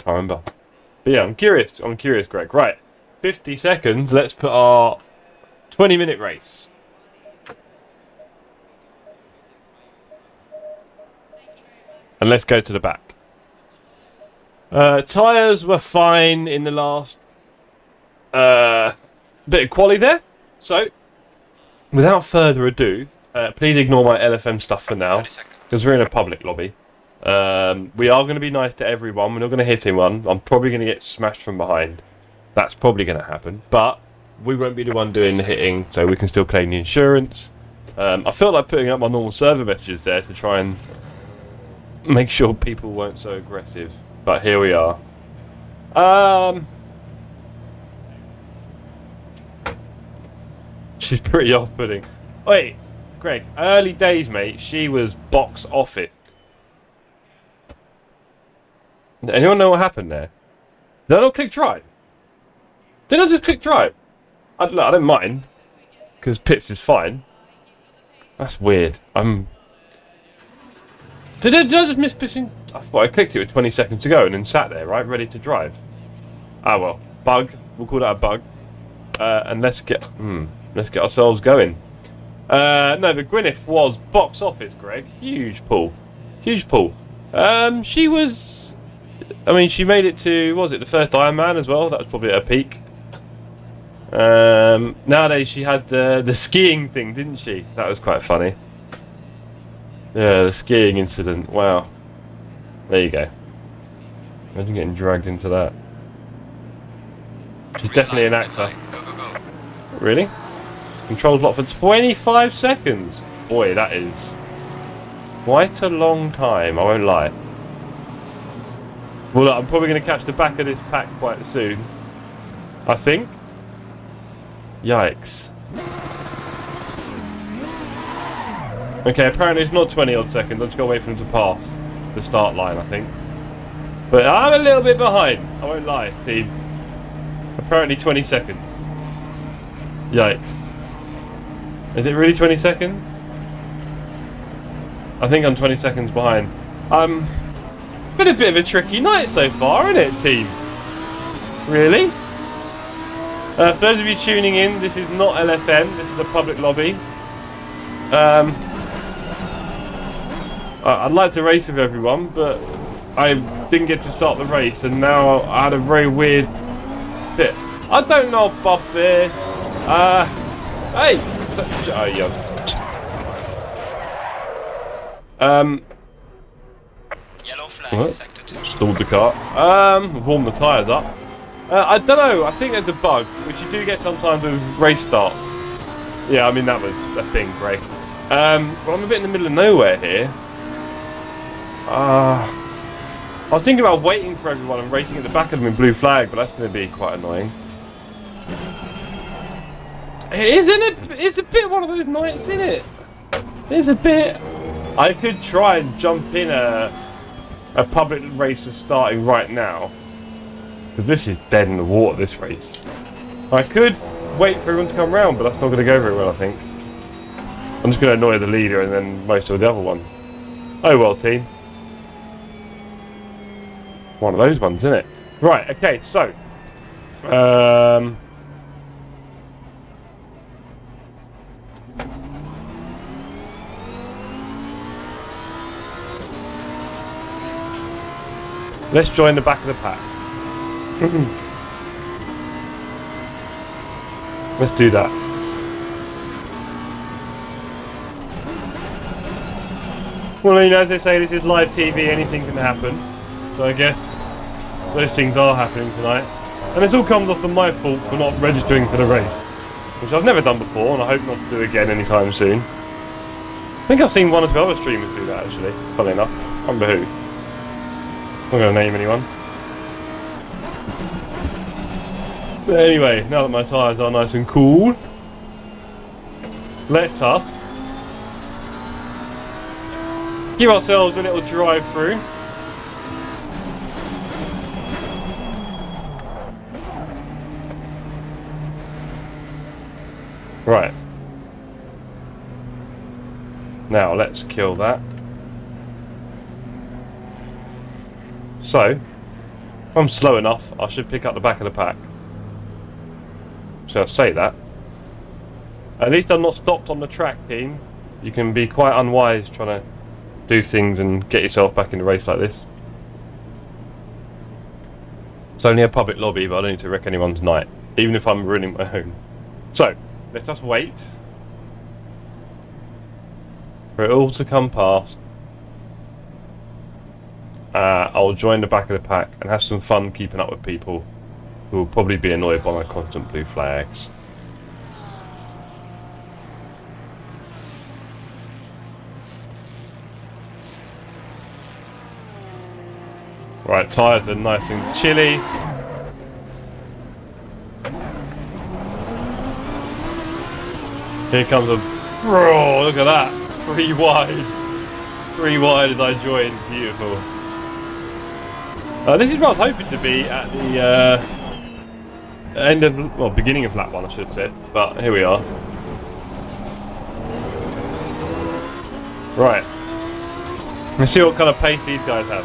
remember. But yeah, I'm curious. I'm curious, Greg. Right. 50 seconds. Let's put our 20-minute race. And let's go to the back. Tyres were fine in the last bit of quali there. So, without further ado, please ignore my LFM stuff for now, because we're in a public lobby. We are going to be nice to everyone. We're not going to hit anyone. I'm probably going to get smashed from behind. That's probably going to happen. But we won't be the one doing the hitting, so we can still claim the insurance. I felt like putting up my normal server messages there to try and make sure people weren't so aggressive, but here we are. She's pretty off-putting. Wait, Greg, early days, mate, she was box office. Anyone know what happened there? Did I not click drive? Did I just click drive? I don't mind, because pits is fine. That's weird. Did I just miss pissing? I thought I clicked it with 20 seconds to go and then sat there, right, ready to drive. Ah well, bug. We'll call that a bug. And let's get ourselves going. No, but Gwyneth was box office, Greg. Huge pull. Huge pull. She was... I mean, she made it to... What was it? The first Iron Man as well. That was probably at her peak. Nowadays, she had the skiing thing, didn't she? That was quite funny. Yeah, the skiing incident. Wow. There you go. Imagine getting dragged into that. She's definitely an actor. Go, go, go. Really? Controls locked for 25 seconds. Boy, that is quite a long time, I won't lie. Well, look, I'm probably going to catch the back of this pack quite soon. I think. Yikes. Okay, apparently it's not 20 odd seconds. I've just got to wait for him to pass the start line, I think. But I'm a little bit behind. I won't lie, team. Apparently 20 seconds. Yikes. Is it really 20 seconds? I think I'm 20 seconds behind. Been a bit of a tricky night so far, isn't it, team? Really? For those of you tuning in, this is not LFM. This is a public lobby. I'd like to race with everyone, but I didn't get to start the race, and now I had a very weird pit. I don't know, Bobby. Hey! Oh, yeah. Yellow flag What? in sector 2. Stalled the car. Warm the tyres up. I don't know, I think there's a bug, which you do get sometimes with race starts. Yeah, I mean, that was a thing, Greg. Well, I'm a bit in the middle of nowhere here. I was thinking about waiting for everyone and racing at the back of them in blue flag, but that's going to be quite annoying. Isn't it? It's a bit one of those nights, isn't it? It's a bit... I could try and jump in a public race that's starting right now. Because this is dead in the water, this race. I could wait for everyone to come round, but that's not going to go very well, I think. I'm just going to annoy the leader and then most of the other ones. Oh well, team. One of those ones, isn't it? Right, okay, so... let's join the back of the pack. Let's do that. Well, you know, as they say, this is live TV, anything can happen. So I guess those things are happening tonight. And this all comes off of my fault for not registering for the race, which I've never done before, and I hope not to do again anytime soon. I think I've seen one or two other streamers do that, actually, funny enough. I remember who. I'm not going to name anyone. But anyway, now that my tyres are nice and cool, let us give ourselves a little drive through. Right. Now let's kill that. So, if I'm slow enough, I should pick up the back of the pack. So I'll say that. At least I'm not stopped on the track, team. You can be quite unwise trying to do things and get yourself back in the race like this. It's only a public lobby, but I don't need to wreck anyone's night, even if I'm ruining my own. So, let us wait for it all to come past. I'll join the back of the pack and have some fun keeping up with people who will probably be annoyed by my constant blue flags. Right, tyres are nice and chilly. Here comes a... Bro, look at that. 3 wide. 3 wide as I join. Beautiful. This is what I was hoping to be at the end of... Well, beginning of lap 1, I should have said. But here we are. Right. Let's see what kind of pace these guys have.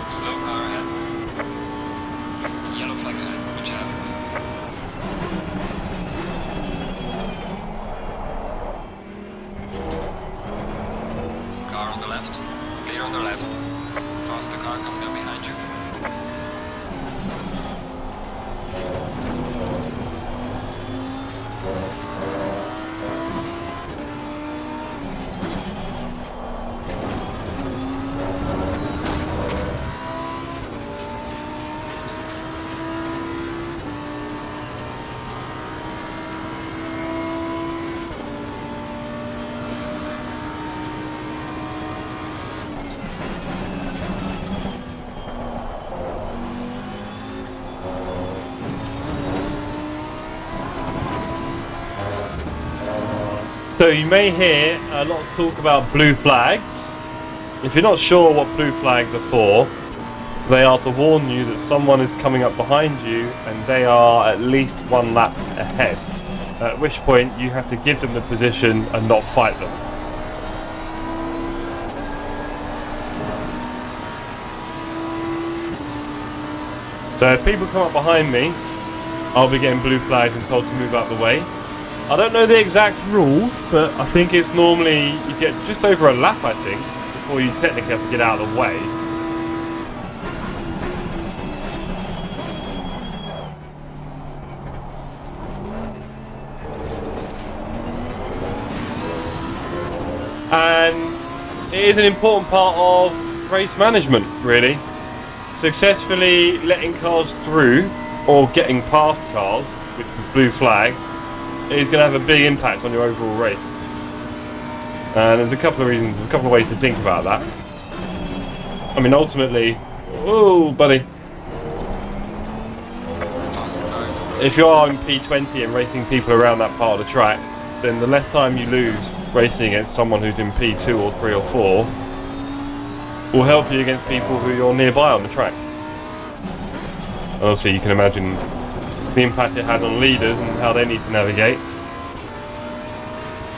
Slow car ahead. Yellow flag ahead. Good job. Car on the left. Clear on the left. Faster car coming up behind you. So you may hear a lot of talk about blue flags. If you're not sure what blue flags are for, they are to warn you that someone is coming up behind you and they are at least 1 lap ahead. At which point you have to give them the position and not fight them. So if people come up behind me, I'll be getting blue flags and told to move out the way. I don't know the exact rules, but I think it's normally you get just over a lap, I think, before you technically have to get out of the way. And it is an important part of race management, really. Successfully letting cars through or getting past cars, which is blue flag, is going to have a big impact on your overall race. And there's a couple of reasons, a couple of ways to think about that. I mean, ultimately, oh, buddy. If you are in P20 and racing people around that part of the track, then the less time you lose racing against someone who's in P2 or 3 or 4 will help you against people who you're nearby on the track. And obviously you can imagine the impact it had on leaders and how they need to navigate.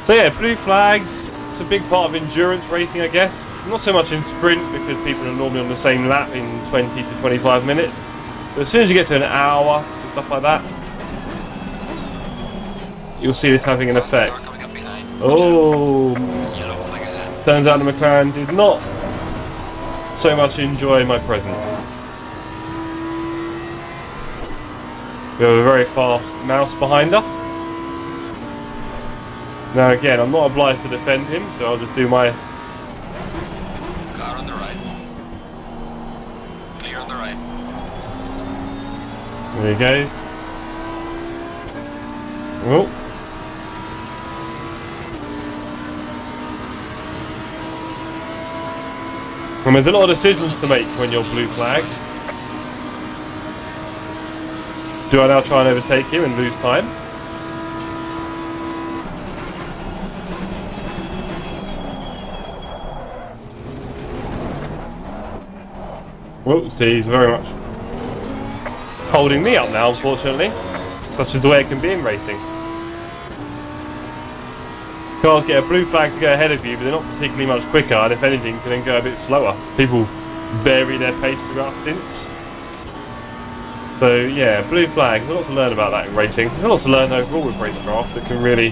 So yeah, blue flags, it's a big part of endurance racing, I guess. Not so much in sprint because people are normally on the same lap in 20 to 25 minutes. But as soon as you get to an hour and stuff like that, you'll see this having an effect. Oh, turns out the McLaren did not so much enjoy my presence. We have a very fast mouse behind us. Now again, I'm not obliged to defend him, so I'll just do my... Car on the right. Clear on the right. There he goes. Oh. And there's a lot of decisions to make when you're blue flags. Do I now try and overtake him and lose time? Well, see, he's very much holding me up now, unfortunately. Such is the way it can be in racing. Cars get a blue flag to go ahead of you, but they're not particularly much quicker, and if anything, can then go a bit slower. People vary their pace throughout stints. So yeah, blue flags, there's a lot to learn about that in racing. There's a lot to learn overall with racecraft that can really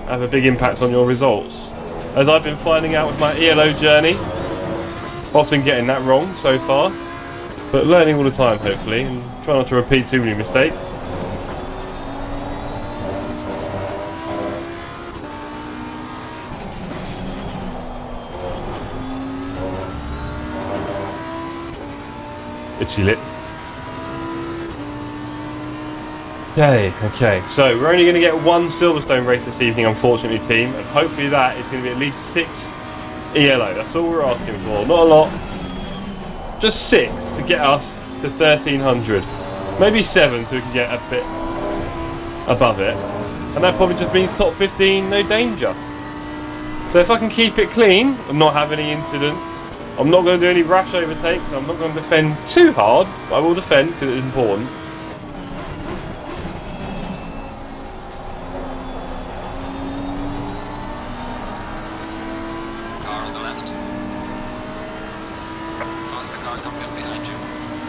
have a big impact on your results. As I've been finding out with my ELO journey, often getting that wrong so far, but learning all the time hopefully, and try not to repeat too many mistakes. Itchy lip. Okay, so we're only going to get one Silverstone race this evening, unfortunately, team, and hopefully that is going to be at least 6 ELO. That's all we're asking for, not a lot, just 6 to get us to 1300, maybe 7 so we can get a bit above it, and that probably just means top 15, no danger. So if I can keep it clean and not have any incidents, I'm not going to do any rash overtakes, I'm not going to defend too hard, but I will defend because it's important.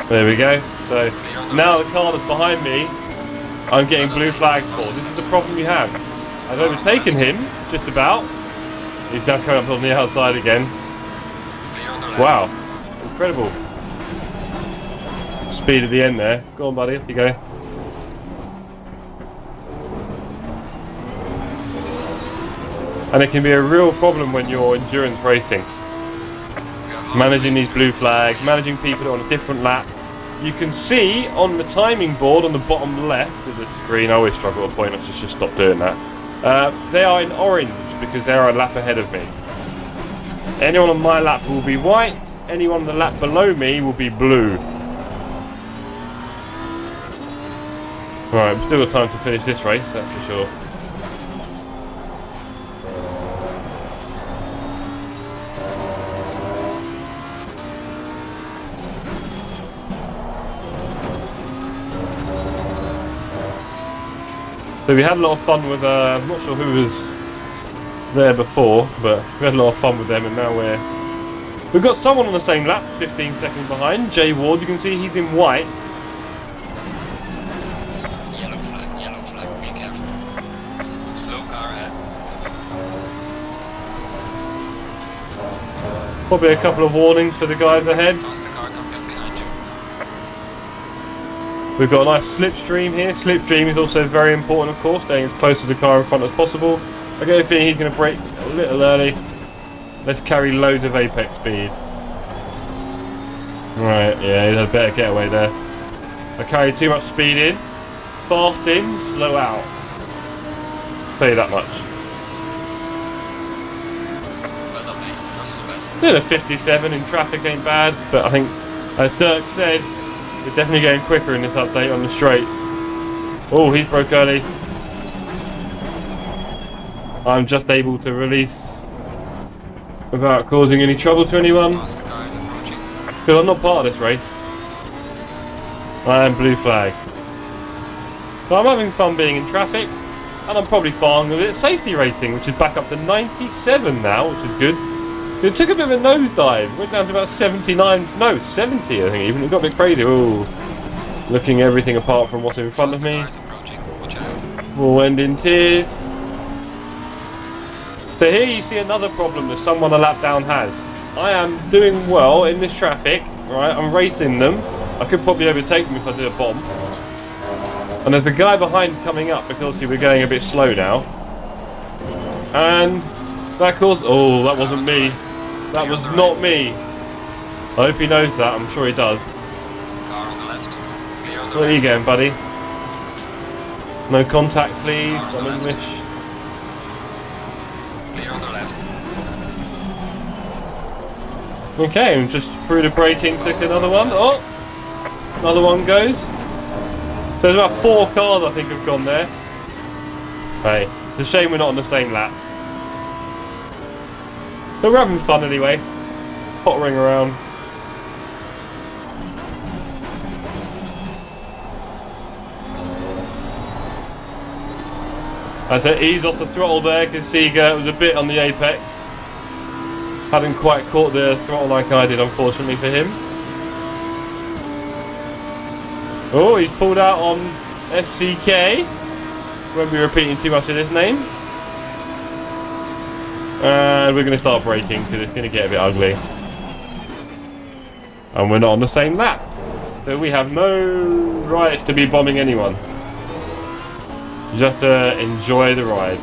There we go. So now the car that's behind me, I'm getting blue flags for. This is the problem we have. I've overtaken him, just about. He's now coming up on the outside again. Wow, incredible. Speed at the end there. Go on, buddy, off you go. And it can be a real problem when you're endurance racing. Managing these blue flags, managing people on a different lap. You can see on the timing board on the bottom left of the screen, I always struggle to point, I should just stop doing that. They are in orange because they are a lap ahead of me. Anyone on my lap will be white, anyone on the lap below me will be blue. Right, we've still got time to finish this race, that's for sure. So we had a lot of fun with, I'm not sure who was there before, but we had a lot of fun with them, and now we've got someone on the same lap, 15 seconds behind, Jay Ward. You can see he's in white. Yellow flag, be careful. Slow car ahead. Probably a couple of warnings for the guys ahead. Faster car come get behind you. We've got a nice slipstream here. Slipstream is also very important, of course, staying as close to the car in front as possible. I get a feeling he's going to brake a little early. Let's carry loads of apex speed. Right, yeah, he had a better getaway there. I carried too much speed in. Fast in, slow out. I'll tell you that much. Well done, mate. Trust the best. Doing a 57 in traffic ain't bad, but I think, as Dirk said, we're definitely getting quicker in this update on the straight. Oh, he broke early. I'm just able to release without causing any trouble to anyone. Faster car is approaching. Because I'm not part of this race. I am blue flag. So I'm having fun being in traffic, and I'm probably fine with it. Safety rating, which is back up to 97 now, which is good. It took a bit of a nosedive. Went down to about 79, no, 70 I think even. It got a bit crazy. Ooh. Looking everything apart from what's in front of me. Will end in tears. So here you see another problem that someone a lap down has. I am doing well in this traffic, right? I'm racing them. I could probably overtake them if I did a bomb. And there's a guy behind coming up because obviously we're going a bit slow now. And that caused... Oh, that wasn't me. That was not me. I hope he knows that. I'm sure he does. Car on the left. Clear on the Where are you left. going, buddy? No contact, please. I'm English. Clear on the left. Okay, and just through the braking, took another one. Oh! Another one goes. There's about 4 cars I think have gone there. Hey, it's a shame we're not on the same lap. But we're having fun anyway. Pottering around. I said ease off the throttle there because Seeger was a bit on the apex. Hadn't quite caught the throttle like I did, unfortunately for him. Oh, he's pulled out on SCK. Won't be repeating too much of this name. And we're going to start braking because it's going to get a bit ugly. And we're not on the same lap. So we have no right to be bombing anyone. You just have to enjoy the ride.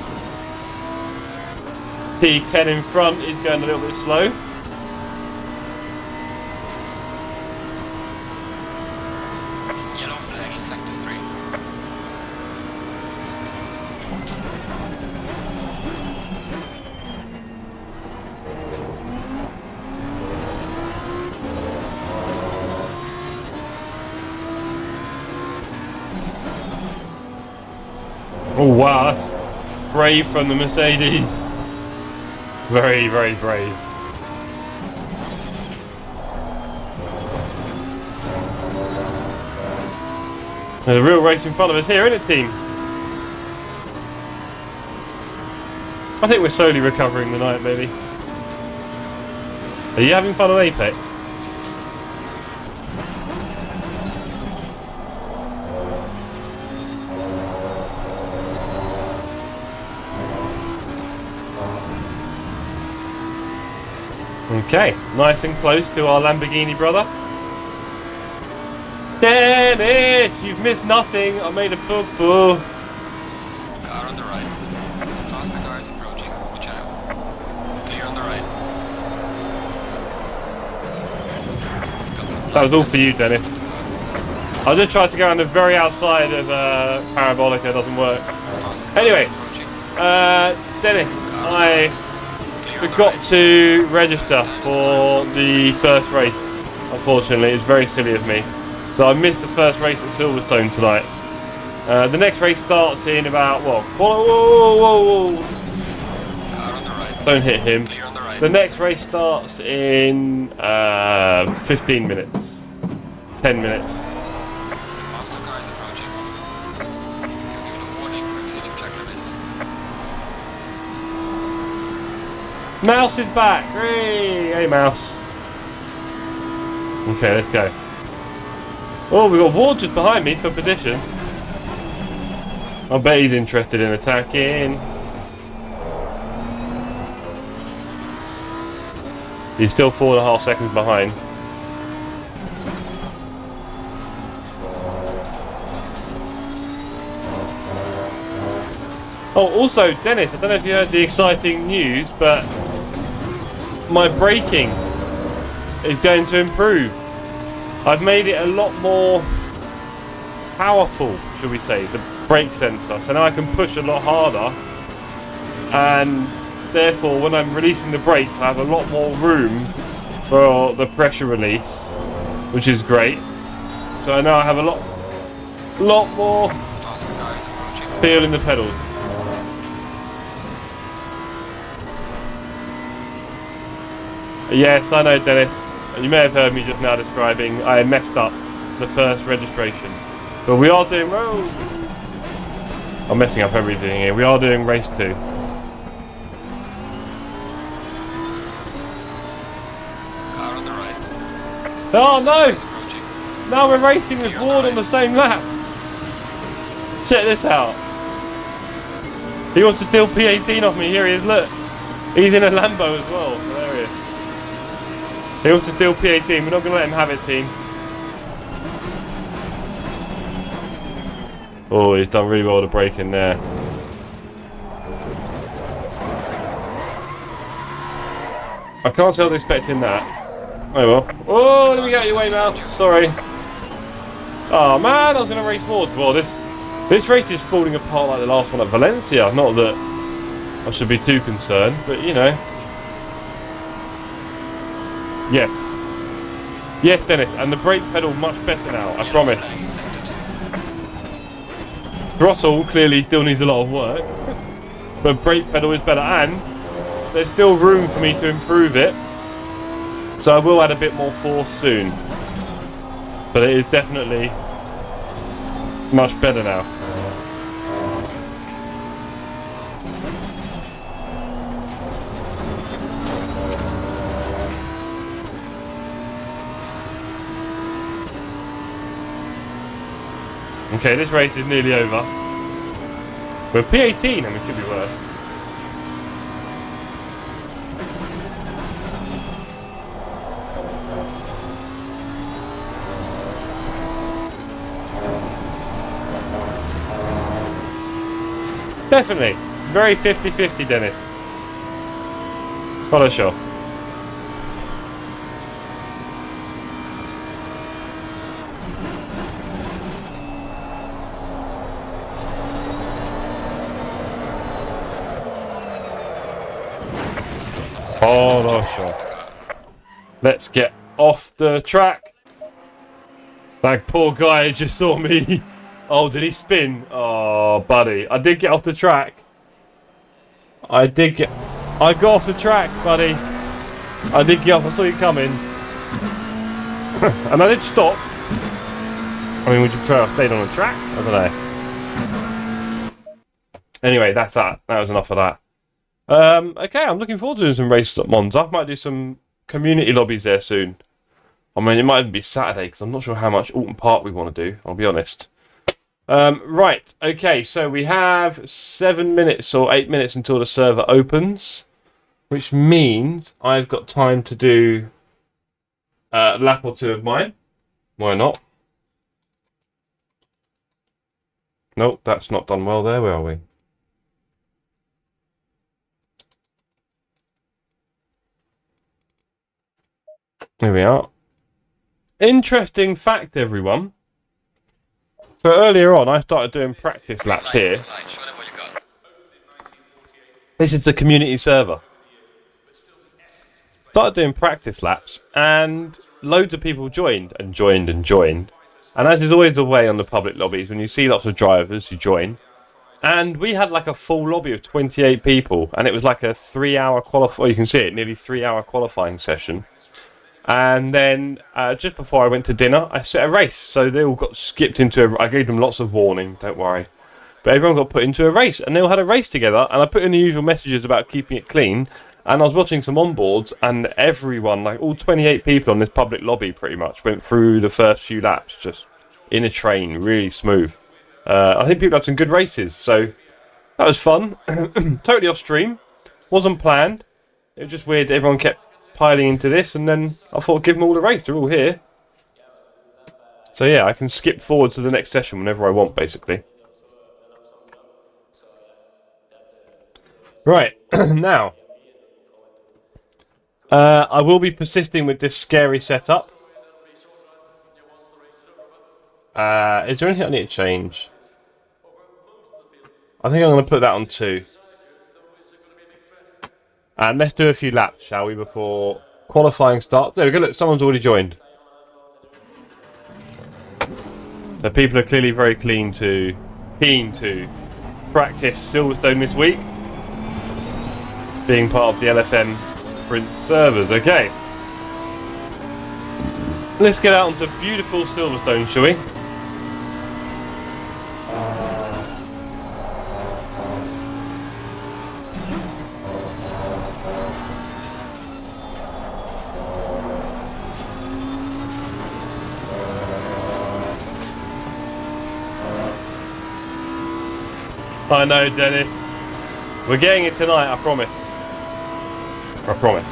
P10 in front is going a little bit slow. Yellow flag in sector 3. Oh wow, that's brave from the Mercedes. Very, very brave. There's a real race in front of us here, isn't it, team? I think we're slowly recovering the night, maybe. Are you having fun on Apex? Okay, nice and close to our Lamborghini brother. Dennis, you've missed nothing. I made a boo-boo. Car on the right. Faster cars approaching. Watch out. Clear on the right. That was all for you, Dennis. I just tried to go on the very outside of Parabolica, it doesn't work. Anyway, Dennis, I forgot to register for the first race. Unfortunately, it's very silly of me. So I missed the first race at Silverstone tonight. The next race starts in about, well, whoa. Car on the right. Don't hit him. Clear on the right. The next race starts in 15 minutes. 10 minutes. Faster cars approaching. You're given a warning for exceeding track limits. Mouse is back. Hey, Mouse. Okay, let's go. Oh, we've got Ward just behind me for position. I bet he's interested in attacking. He's still 4.5 seconds behind. Oh, also, Dennis, I don't know if you heard the exciting news, but my braking is going to improve. I've made it a lot more powerful, should we say, the brake sensor. So now I can push a lot harder, and therefore when I'm releasing the brake I have a lot more room for the pressure release, which is great. So now I have a lot more Faster cars approaching. feel in the pedals. Yes, I know, Dennis. You may have heard me just now describing I messed up the first registration. But we are doing... Whoa! I'm messing up everything here. We are doing race 2. Car on the right. Oh no! Approaching. Now we're racing with Ward on the same lap. Check this out. He wants to deal P18 off me. Here he is, look. He's in a Lambo as well. There he is. He wants to steal P18. We're not going to let him have it, team. Oh, he's done really well to break in there. I can't say I was expecting that. Oh well. Oh, let me get out your way, Mouse. Sorry. Oh man, I was going to race Ward. Well, this race is falling apart like the last one at Valencia. Not that I should be too concerned, but you know. Yes. Yes, Dennis, and the brake pedal much better now, I promise. Throttle clearly still needs a lot of work, but brake pedal is better, and there's still room for me to improve it, so I will add a bit more force soon. But it is definitely much better now. Okay, this race is nearly over. We're P18 and we could be worse. Definitely. Very 50-50, Dennis. What a shot. Hold on, shot. Let's get off the track. That poor guy just saw me Oh, did he spin? Oh, buddy. I did get off the track. I got off the track, buddy. I did get off. I saw you coming. And I did stop. I mean, would you prefer I stayed on the track? I don't know. Anyway, that's that. That was enough of that. Okay, I'm looking forward to doing some races at Monza. Might do some community lobbies there soon. I mean, it might even be Saturday, because I'm not sure how much Alton Park we want to do, I'll be honest. Right, okay, so we have 7 minutes or 8 minutes until the server opens, which means I've got time to do a lap or two of mine. Why not? Nope, that's not done well there. Where are we? Here we are. Interesting fact, everyone. So earlier on, I started doing practice laps here. This is the community server. Started doing practice laps, and loads of people joined and joined and joined. And as is always the way on the public lobbies, when you see lots of drivers, you join. And we had like a full lobby of 28 people, and it was like a 3-hour qualifying. You can see it, nearly 3-hour qualifying session. And then just before I went to dinner, I set a race. So they all got skipped into I gave them lots of warning, don't worry. But everyone got put into a race, and they all had a race together. And I put in the usual messages about keeping it clean. And I was watching some onboards, and everyone, like all 28 people on this public lobby pretty much, went through the first few laps just in a train, really smooth. I think people had some good races, so that was fun. Totally off stream. Wasn't planned. It was just weird. Everyone kept piling into this, and then I thought, give them all the race. They're all here. So yeah, I can skip forward to the next session whenever I want, basically. Right, now. I will be persisting with this scary setup. Is there anything I need to change? I think I'm going to put that on 2. And let's do a few laps, shall we, before qualifying starts. There we go, look, someone's already joined. So people are clearly very keen to practice Silverstone this week. Being part of the LFM Sprint servers, okay. Let's get out onto beautiful Silverstone, shall we? I know, Dennis. We're getting it tonight, I promise. I promise.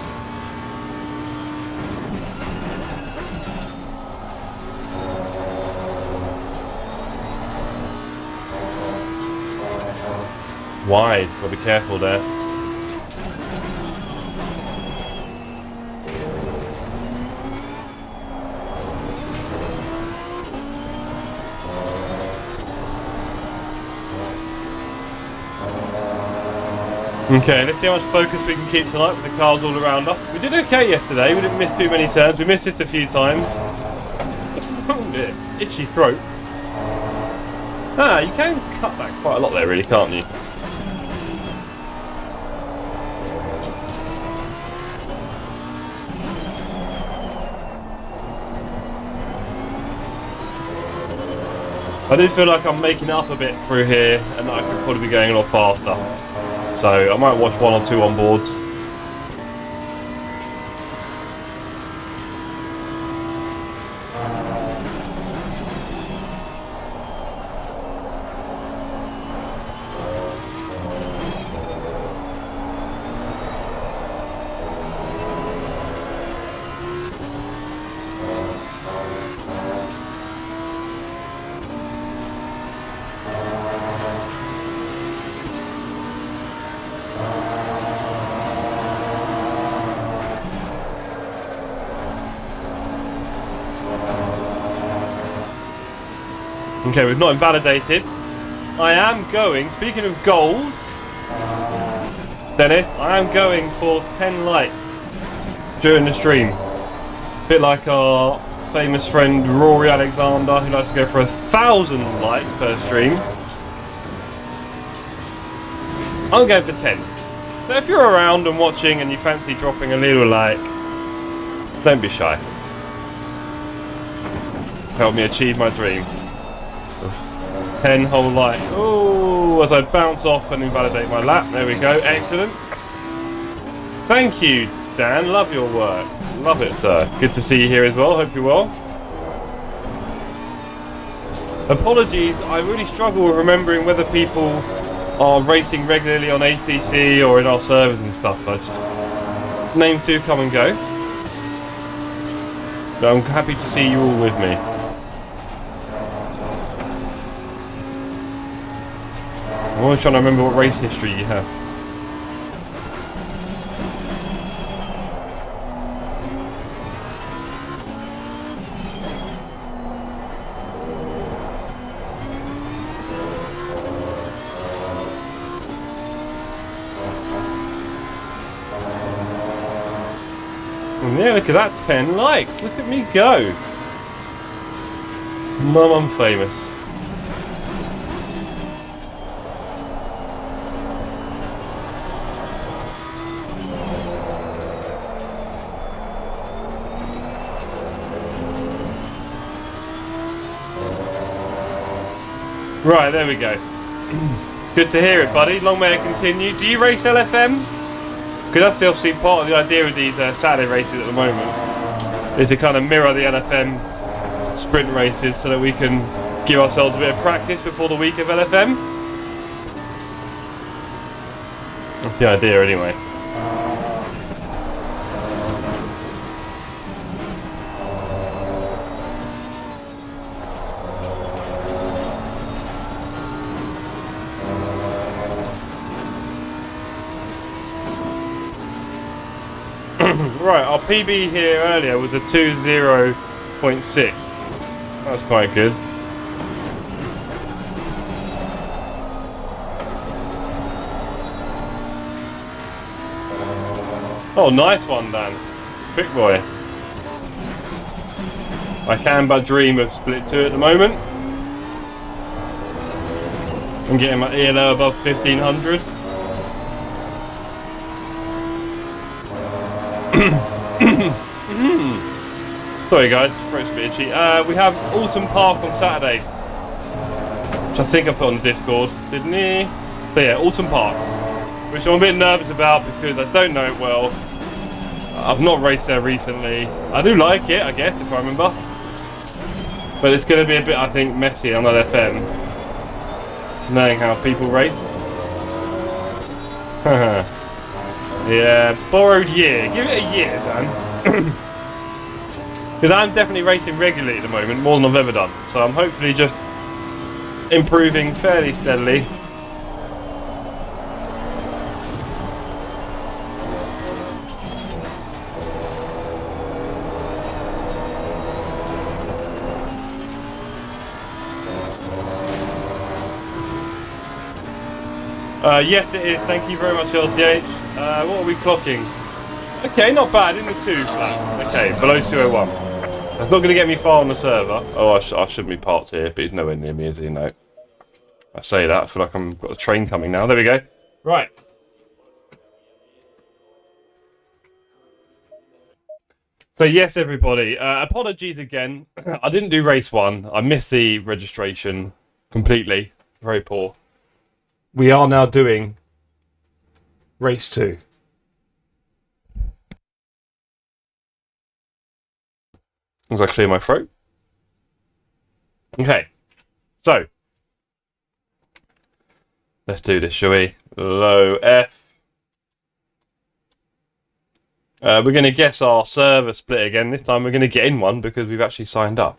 Wide, gotta be careful there. Okay, let's see how much focus we can keep tonight with the cars all around us. We did okay yesterday, we didn't miss too many turns, we missed it a few times. Oh dear, itchy throat. Ah, you can cut that quite a lot there really, can't you? I do feel like I'm making it up a bit through here, and I could probably be going a lot faster. So I might watch 1 or 2 on boards. Okay, we've not invalidated. I am going, speaking of goals, Dennis, I am going for 10 likes during the stream. A bit like our famous friend Rory Alexander, who likes to go for 1,000 likes per stream. I'm going for 10. So if you're around and watching and you fancy dropping a little like, don't be shy. Help me achieve my dream of 10 whole likes. Oh, as I bounce off and invalidate my lap. There we go. Excellent. Thank you, Dan. Love your work. Love it, sir. Good to see you here as well. Hope you're well. Apologies, I really struggle with remembering whether people are racing regularly on ATC or in our servers and stuff. Names do come and go. But I'm happy to see you all with me. I'm always trying to remember what race history you have. Yeah, look at that, 10 likes. Look at me go. Mum, I'm famous. Right, there we go. Good to hear it, buddy. Long may it continue. Do you race LFM? Because that's obviously part of the idea of these Saturday races at the moment, is to kind of mirror the LFM sprint races so that we can give ourselves a bit of practice before the week of LFM. That's the idea anyway. Right, our PB here earlier was a 2:0.6. That's quite good. Oh, nice one, Dan. Quick boy. I can but dream of split 2 at the moment. I'm getting my ELO above 1500. Sorry guys, throat's a bit itchy. We have Autumn Park on Saturday, which I think I put on the Discord, didn't he? So yeah, Autumn Park, which I'm a bit nervous about because I don't know it well. I've not raced there recently. I do like it, I guess, if I remember. But it's going to be a bit, I think, messy on LFM, knowing how people race. Yeah, borrowed year. Give it a year, Dan. Because I'm definitely racing regularly at the moment, more than I've ever done. So I'm hopefully just improving fairly steadily. Yes, it is. Thank you very much, LTH. What are we clocking? Okay, not bad. In the 2 flats. Okay, below 201. That's not going to get me far on the server. Oh, I shouldn't be parked here, but he's nowhere near me, is he? No. I say that. I feel like I've got a train coming now. There we go. Right. So yes, everybody. Apologies again. I didn't do race 1. I missed the registration completely. Very poor. We are now doing race 2. As I clear my throat. Okay. So. Let's do this, shall we? Low F. We're going to guess our server split again. This time we're going to get in one because we've actually signed up.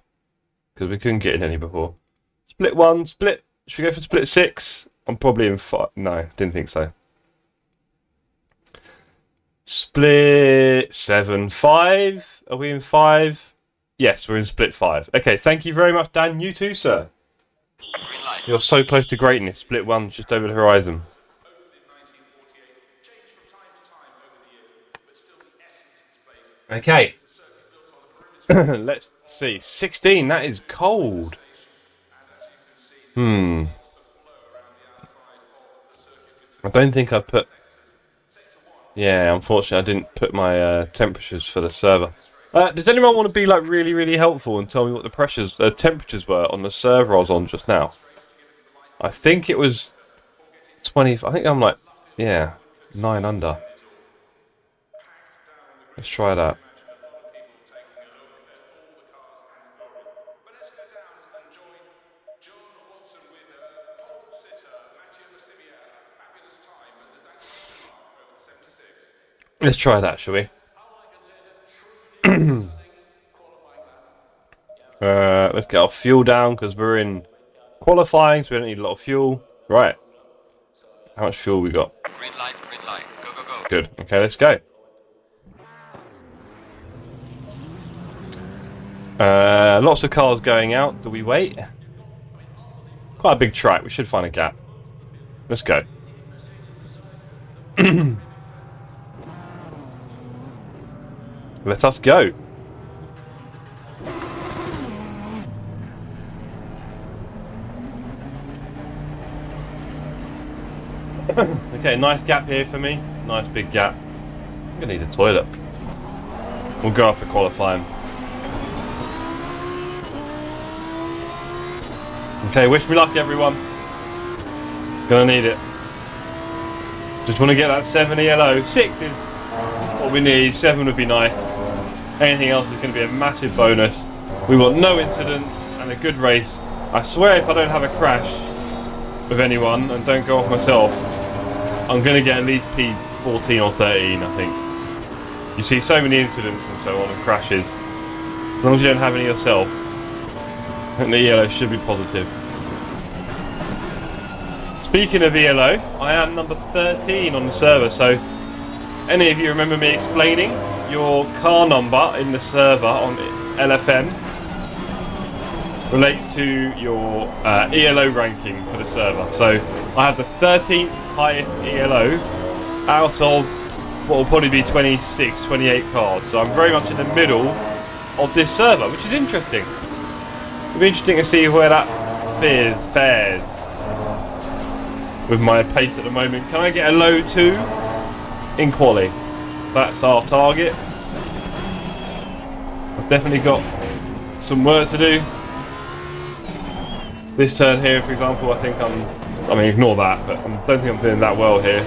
Because we couldn't get in any before. Split 1, split. Should we go for split 6? I'm probably in 5. No, didn't think so. Split 7, 5. Are we in 5? Yes, we're in split 5. Okay, thank you very much, Dan. You too, sir. Green light. You're so close to greatness. Split 1 just over the horizon. Okay. Let's see. 16, that is cold. I don't think I put... Yeah, unfortunately I didn't put my temperatures for the server. Does anyone want to be like really, really helpful and tell me what the temperatures were on the server I was on just now? I think it was 20... I think I'm like, yeah, 9 under. Let's try that. Let's try that, shall we? Let's get our fuel down because we're in qualifying, so we don't need a lot of fuel. Right. How much fuel we got? Green light, go, go, go. Good. Okay, let's go. Lots of cars going out. Do we wait? Quite a big track. We should find a gap. Let's go. Let us go. Okay, nice gap here for me. Nice big gap. I'm gonna need a toilet. We'll go after qualifying. Okay, wish me luck, everyone. Gonna need it. Just want to get that 7 ELO. 6 is what we need. 7 would be nice. Anything else is going to be a massive bonus. We want no incidents and a good race. I swear if I don't have a crash with anyone and don't go off myself, I'm going to get at least P14 or 13, I think. You see so many incidents and so on and crashes. As long as you don't have any yourself, I think the ELO should be positive. Speaking of ELO, I am number 13 on the server, so any of you remember me explaining your car number in the server on LFM relates to your ELO ranking for the server. So I have the 13th highest ELO out of what will probably be 26, 28 cars. So I'm very much in the middle of this server, which is interesting. It'll be interesting to see where that fares with my pace at the moment. Can I get a low 2 in quali? That's our target. I've definitely got some work to do. This turn here, for example, I mean, ignore that, but I don't think I'm doing that well here.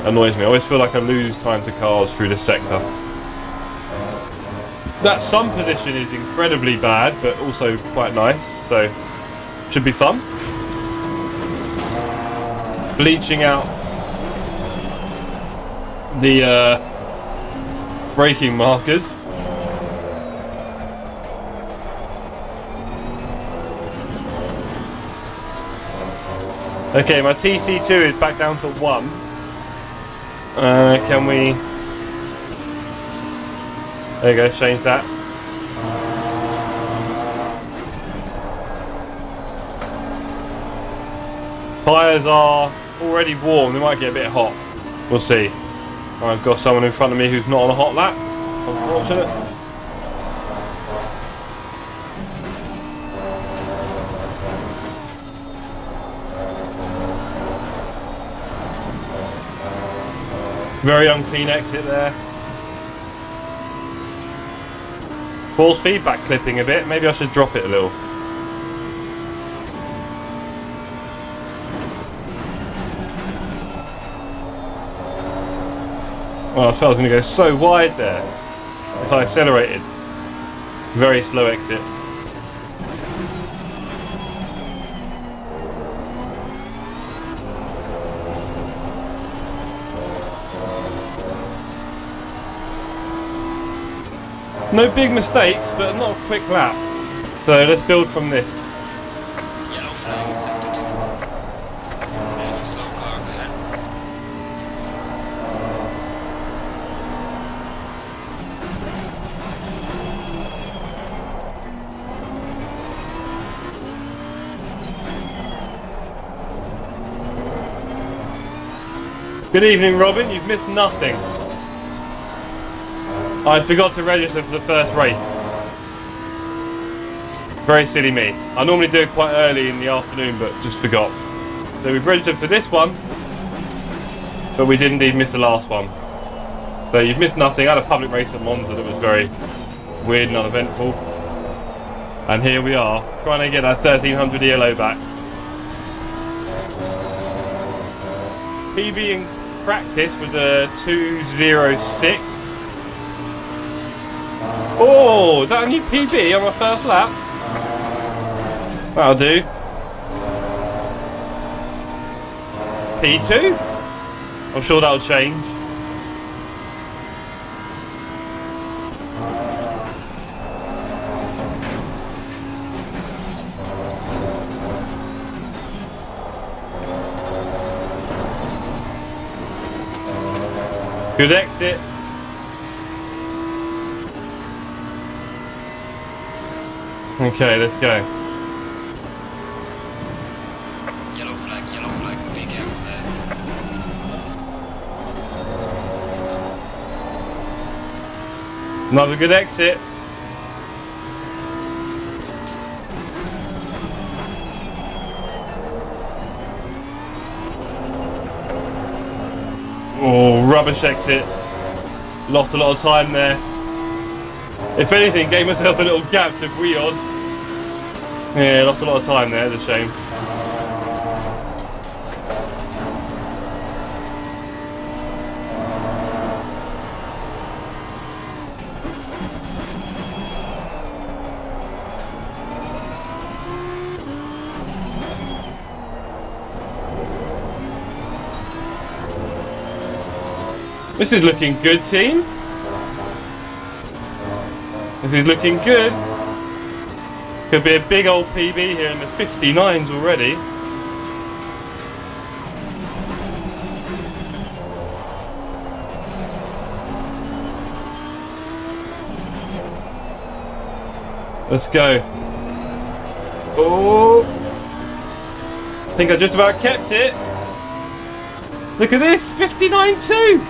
Annoys me. I always feel like I lose time to cars through this sector. That sun position is incredibly bad, but also quite nice, so should be fun. Bleaching out the braking markers. Okay, my TC2 is back down to 1. Can we... There you go, change that. Tyres are already warm, they might get a bit hot. We'll see. I've got someone in front of me who's not on a hot lap. Unfortunate. Very unclean exit there. Force feedback clipping a bit. Maybe I should drop it a little. Oh, I felt I was going to go so wide there if I accelerated. Very slow exit. No big mistakes, but not a quick lap. So let's build from this. Yellow flag accepted. There's a slow car ahead. Good evening, Robin. You've missed nothing. I forgot to register for the first race. Very silly me. I normally do it quite early in the afternoon, but just forgot. So we've registered for this one, but we did indeed miss the last one. So you've missed nothing. I had a public race at Monza that was very weird and uneventful. And here we are, trying to get our 1300 ELO back. PB in practice was a 2:06. Oh, is that a new PB on my first lap? That'll do. P2? I'm sure that'll change. Good exit. Okay, let's go. Yellow flag, be careful there. Another good exit. Oh, rubbish exit. Lost a lot of time there. If anything, gave myself a little gap to wheel on. Yeah, lost a lot of time there, it's a shame. This is looking good, team. This is looking good. Could be a big old PB here in the 59s already. Let's go. Oh! I think I just about kept it. Look at this, 59.2.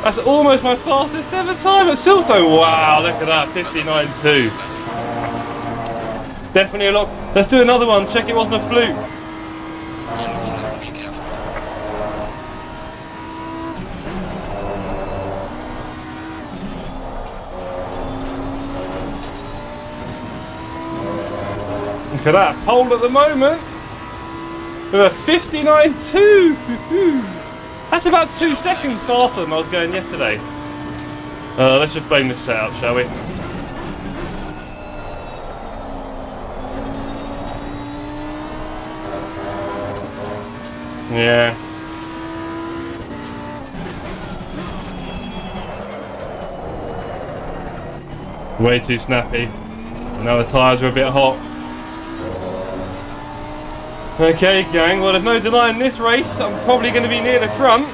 That's almost my fastest ever time at Silverstone. Wow, look at that, 59.2. Definitely a lot. Let's do another one, check it wasn't a fluke. Yellow flag, be careful. Look at that, pole at the moment. With a 59.2. That's about 2 seconds faster than I was going yesterday. Let's just blame this setup, shall we? Yeah. Way too snappy. Now the tyres are a bit hot. Okay, gang, well, there's no denying this race. I'm probably going to be near the front.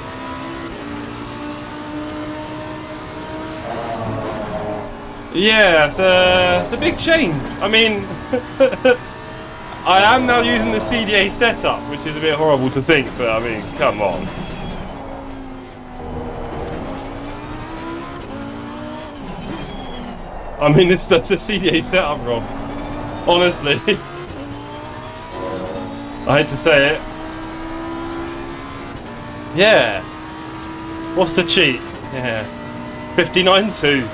Yeah, it's a big change. I mean, I am now using the CDA setup, which is a bit horrible to think, but I mean, come on. I mean, this is such a CDA setup, Rob. Honestly. I hate to say it. Yeah. What's the cheat? Yeah. 59.2.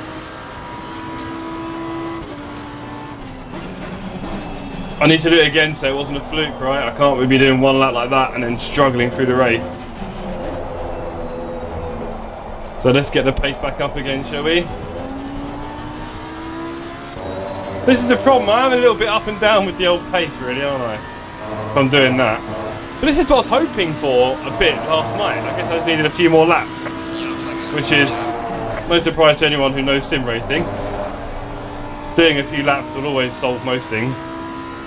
I need to do it again so it wasn't a fluke, right? I can't be doing one lap like that and then struggling through the race. So let's get the pace back up again, shall we? This is the problem. I am a little bit up and down with the old pace, really, aren't I? If I'm doing that. But this is what I was hoping for a bit last night. I guess I just needed a few more laps, which is no surprise to anyone who knows sim racing. Doing a few laps will always solve most things,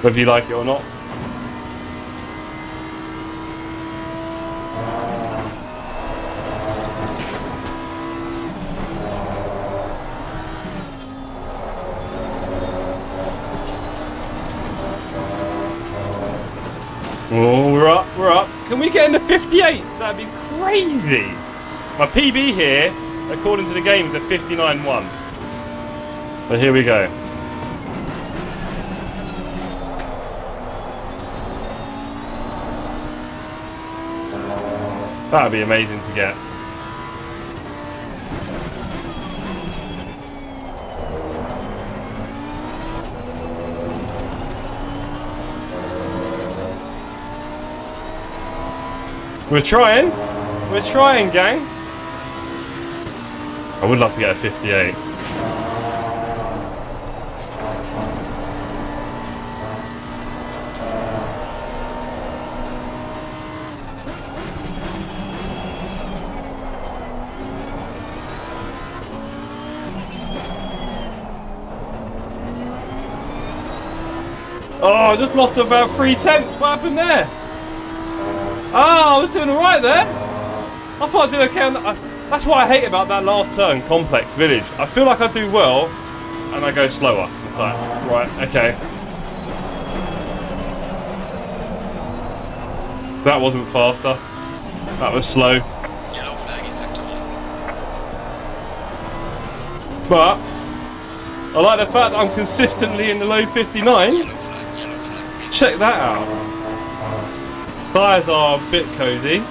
whether you like it or not. Oh, we're up, we're up. Can we get into 58? That'd be crazy. My PB here, according to the game, is a 59.1. So here we go. That would be amazing to get. We're trying, gang. I would love to get a 58. Oh, I just lost about 3/10. What happened there? Oh, I was doing alright there. I thought I did okay on that. That's what I hate about that last turn, Complex Village. I feel like I do well, and I go slower. It's like, right, okay. That wasn't faster. That was slow. Yellow flag in sector 1. But I like the fact that I'm consistently in the low 59. Yellow flag. Check that out. Tyres are a bit cozy.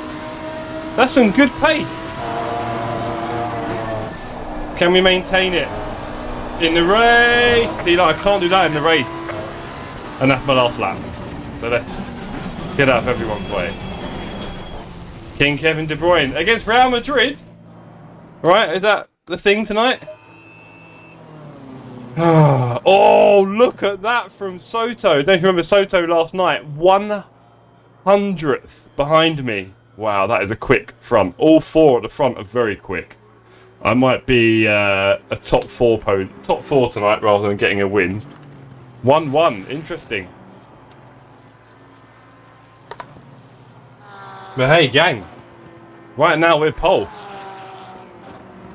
That's some good pace. Can we maintain it in the race? See, like, I can't do that in the race. And that's my last lap. So let's get out of everyone's way. King Kevin De Bruyne against Real Madrid. Right, is that the thing tonight? Oh, look at that from Soto. Don't you remember Soto last night? 100th behind me. Wow, that is a quick front. All four at the front are very quick. I might be a top four tonight rather than getting a win. 1-1, interesting. But hey, gang. Right now we're pole.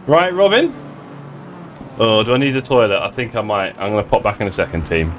Right, Robin? Oh, do I need a toilet? I think I might. I'm going to pop back in a second, team.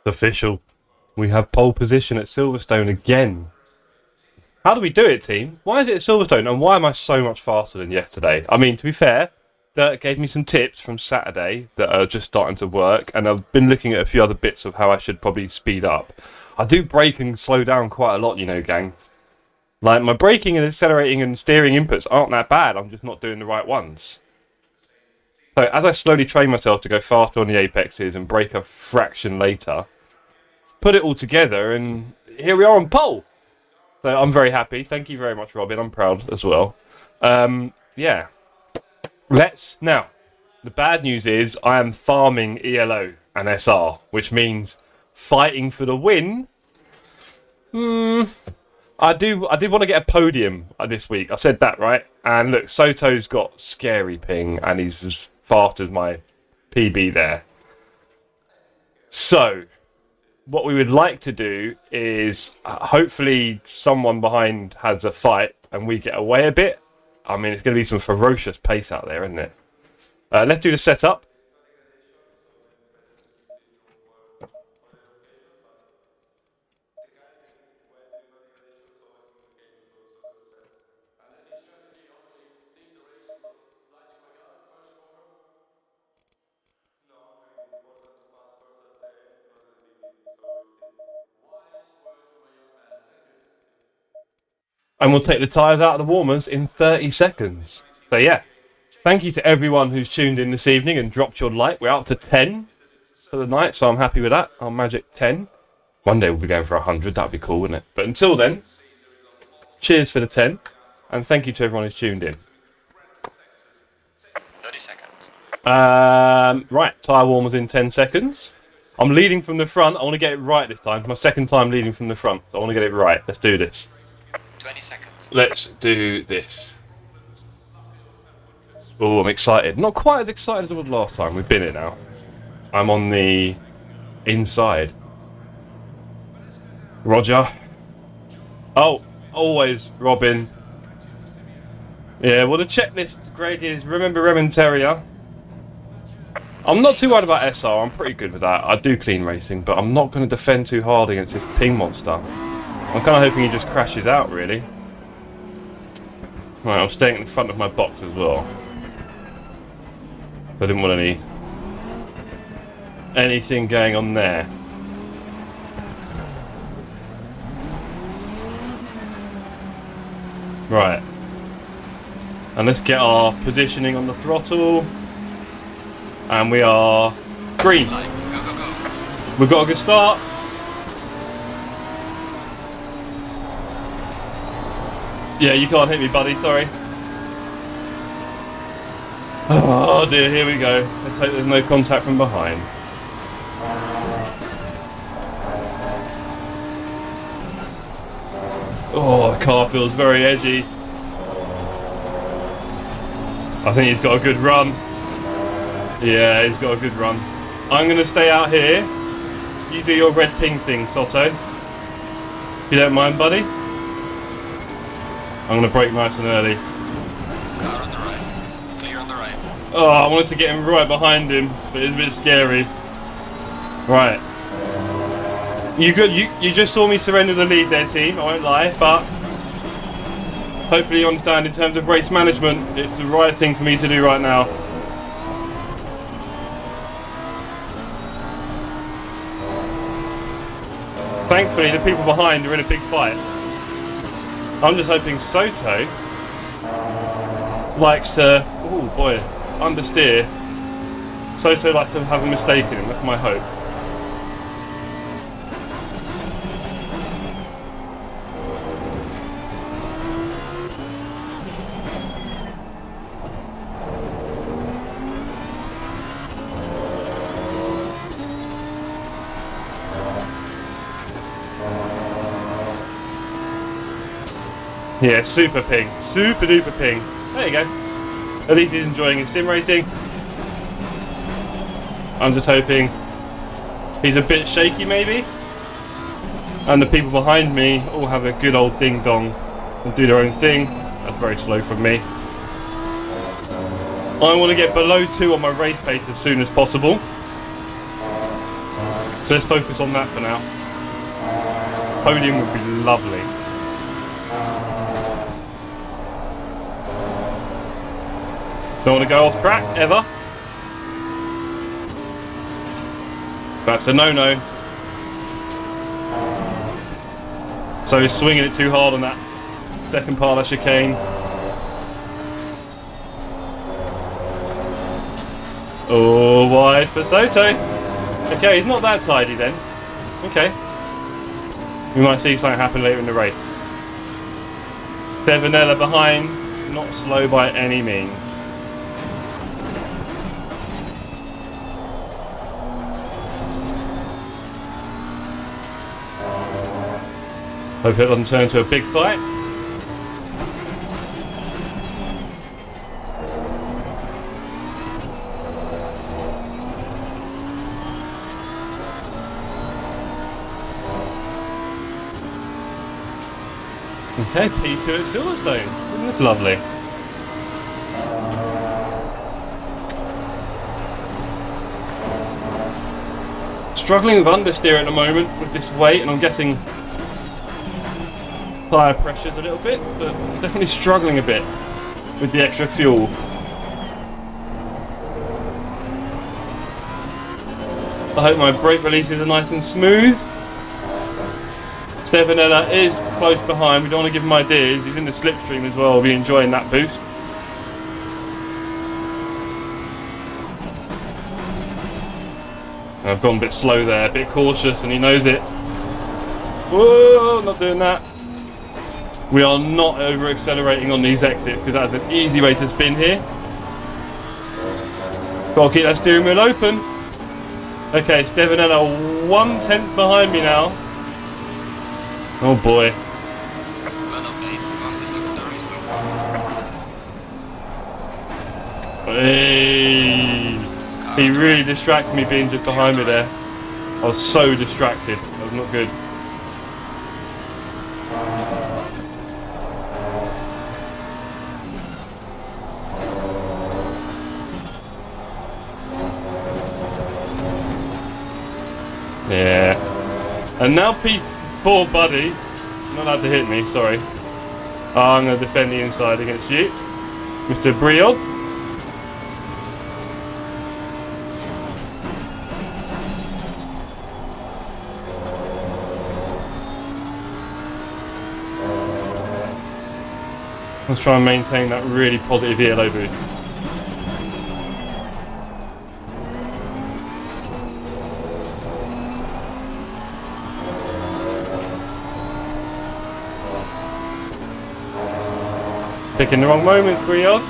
Official. We have pole position at Silverstone again. How do we do it, team? Why is it Silverstone, and why am I so much faster than yesterday? I mean, to be fair, Dirk gave me some tips from Saturday that are just starting to work, and I've been looking at a few other bits of how I should probably speed up. I do brake and slow down quite a lot, you know, gang. Like, my braking and accelerating and steering inputs aren't that bad, I'm just not doing the right ones. So, as I slowly train myself to go faster on the apexes and brake a fraction later, put it all together, and here we are on pole! So I'm very happy. Thank you very much, Robin. I'm proud as well. Yeah. Now, the bad news is I am farming ELO and SR, which means fighting for the win. I did want to get a podium this week. I said that, right? And look, Soto's got scary ping, and he's as fast as my PB there. So, what we would like to do is hopefully someone behind has a fight and we get away a bit. I mean, it's going to be some ferocious pace out there, isn't it? Let's do the setup. And we'll take the tyres out of the warmers in 30 seconds. So yeah, thank you to everyone who's tuned in this evening and dropped your like. We're up to 10 for the night, so I'm happy with that. Our magic 10. One day we'll be going for 100. That'd be cool, wouldn't it? But until then, cheers for the 10. And thank you to everyone who's tuned in. 30 seconds. Right, tyre warmers in 10 seconds. I'm leading from the front. I want to get it right this time. It's my second time leading from the front. So I want to get it right. Let's do this. 20 seconds. Let's do this. Oh, I'm excited. Not quite as excited as I was last time. We've been here now. I'm on the inside. Roger. Oh, always Robin. Yeah, well, the checklist, Greg, is remember Rem Terrier. I'm not too worried about SR. I'm pretty good with that. I do clean racing, but I'm not going to defend too hard against this ping monster. I'm kind of hoping he just crashes out, really. Right, I'm staying in front of my box as well. I didn't want anything going on there. Right. And let's get our positioning on the throttle. And we are green. Go, go, go. We've got a good start. Yeah, you can't hit me, buddy, sorry. Oh dear, here we go. Let's hope there's no contact from behind. Oh, the car feels very edgy. I think he's got a good run. Yeah, he's got a good run. I'm going to stay out here. You do your red ping thing, Soto. If you don't mind, buddy. I'm going to brake nice and early. Car on the right. Clear on the right. Oh, I wanted to get him right behind him, but it's a bit scary. Right. You just saw me surrender the lead there, team, I won't lie, but hopefully you understand in terms of race management, it's the right thing for me to do right now. Thankfully, the people behind are in a big fight. I'm just hoping Soto likes to, oh boy, understeer. Soto likes to have a mistake in him, that's my hope. Yeah, super ping. Super duper ping. There you go. At least he's enjoying his sim racing. I'm just hoping he's a bit shaky maybe. And the people behind me all have a good old ding dong and do their own thing. That's very slow from me. I want to get below 2 on my race pace as soon as possible. So let's focus on that for now. Podium would be lovely. Don't want to go off track, ever. That's a no-no. So he's swinging it too hard on that second part of chicane. Oh, wide for Soto. Okay, he's not that tidy then. Okay. We might see something happen later in the race. Stefanella behind, not slow by any means. Hope it doesn't turn into a big fight. Okay, P2 at Silverstone. Isn't this lovely? Struggling with understeer at the moment with this weight, and I'm guessing tyre pressures a little bit, but definitely struggling a bit with the extra fuel. I hope my brake releases are nice and smooth. Stefanella is close behind. We don't want to give him ideas. He's in the slipstream as well. We'll be enjoying that boost. I've gone a bit slow there, a bit cautious, and he knows it. Whoa, not doing that. We are not over accelerating on these exits because that's an easy way to spin here. Got to keep that steering wheel open. Okay, Stefanella 1/10 behind me now. Oh boy. Well done, mate. Fastest lap of the race so far. Hey. He really distracted me being just behind me there. I was so distracted. That was not good. Yeah. And now P4 buddy. Not allowed to hit me, sorry. Oh, I'm going to defend the inside against you, Mr. Briod. Let's try and maintain that really positive ELO boost. Picking the wrong moment, Briod.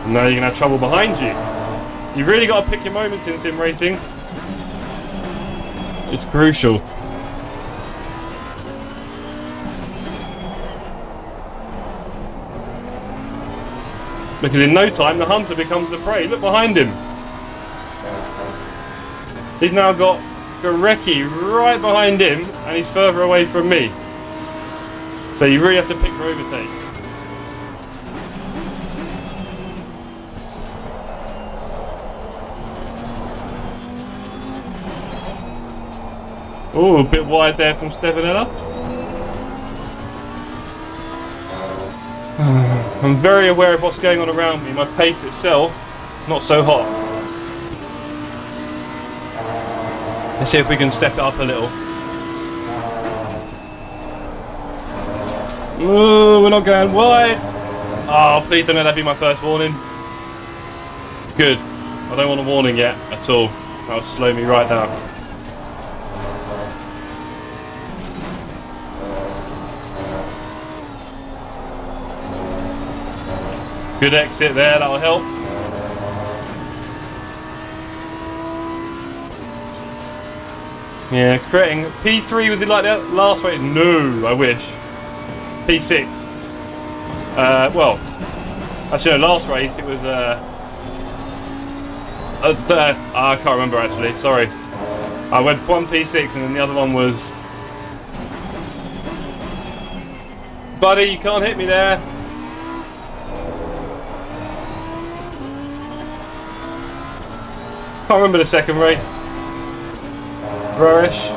Now you're going to have trouble behind you. You've really got to pick your moments in sim racing. It's crucial. Because in no time the hunter becomes the prey. Look behind him. He's now got Gorecki right behind him and he's further away from me. So you really have to pick your overtake. Oh, a bit wide there from Stefanella. I'm very aware of what's going on around me. My pace itself, not so hot. Let's see if we can step it up a little. Ooh, we're not going wide. Oh, please don't let that be my first warning. Good. I don't want a warning yet at all. That'll slow me right down. Good exit there, that'll help. Yeah, creating P3, was it like that last race? No, I wish. P6. Well, actually no, last race it was I can't remember actually, sorry. I went one P6 and then the other one was... Buddy, you can't hit me there. Can't remember the second race. Rarish.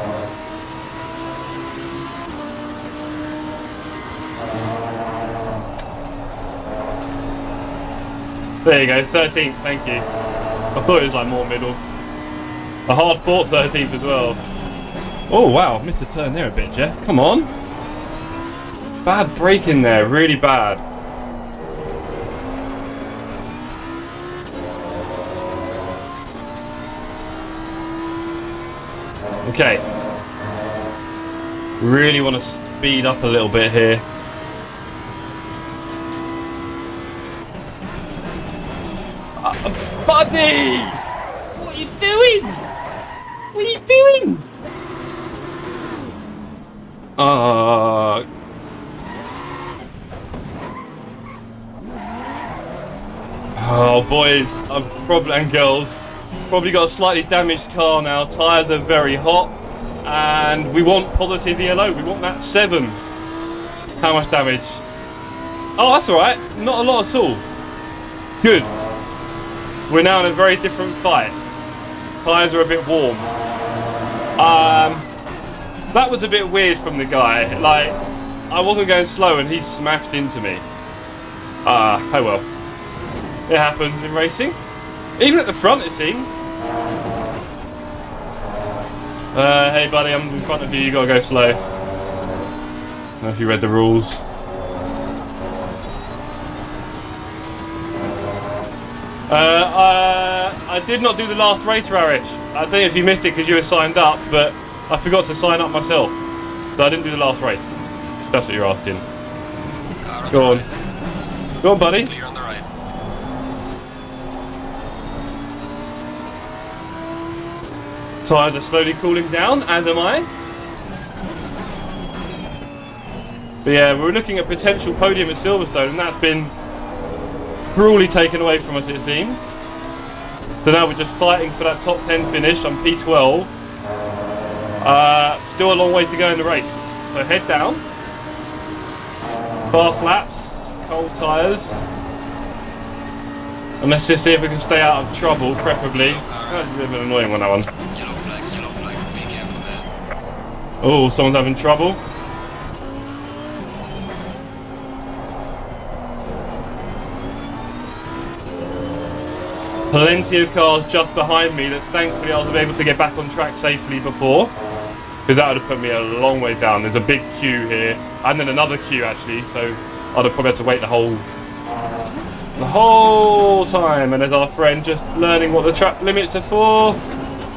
There you go, 13th, thank you. I thought it was like more middle. A hard fought 13th as well. Oh wow, missed a turn there a bit, Jeff. Come on. Bad break in there, really bad. Okay. Really want to speed up a little bit here. Buddy! What are you doing? What are you doing? Oh boys, I've probably, and girls, probably got a slightly damaged car now. Tyres are very hot, and we want positive ELO. We want that 7. How much damage? Oh, that's all right. Not a lot at all. Good. We're now in a very different fight. Tyres are a bit warm. That was a bit weird from the guy. Like, I wasn't going slow and he smashed into me. Oh well. It happens in racing. Even at the front, it seems. Hey buddy, I'm in front of you, you gotta go slow. I don't know if you read the rules. I did not do the last race, Rarish. I don't know if you missed it because you were signed up, but I forgot to sign up myself. So I didn't do the last race. That's what you're asking. Go on. Go on, buddy. Clear on the right. Tyres are slowly cooling down, as am I. But yeah, we're looking at potential podium at Silverstone, and that's been cruelly taken away from us, it seems. So now we're just fighting for that top 10 finish on P12. Still a long way to go in the race. So head down. Fast laps, cold tyres. And let's just see if we can stay out of trouble, preferably. That's a bit of an annoying one, that one. Yellow flag, be careful there. Oh, someone's having trouble. Plenty of cars just behind me that thankfully I was able to get back on track safely before, because that would have put me a long way down. There's a big queue here, and then another queue actually, so I'd have probably had to wait the whole time. And there's our friend just learning what the track limits are for.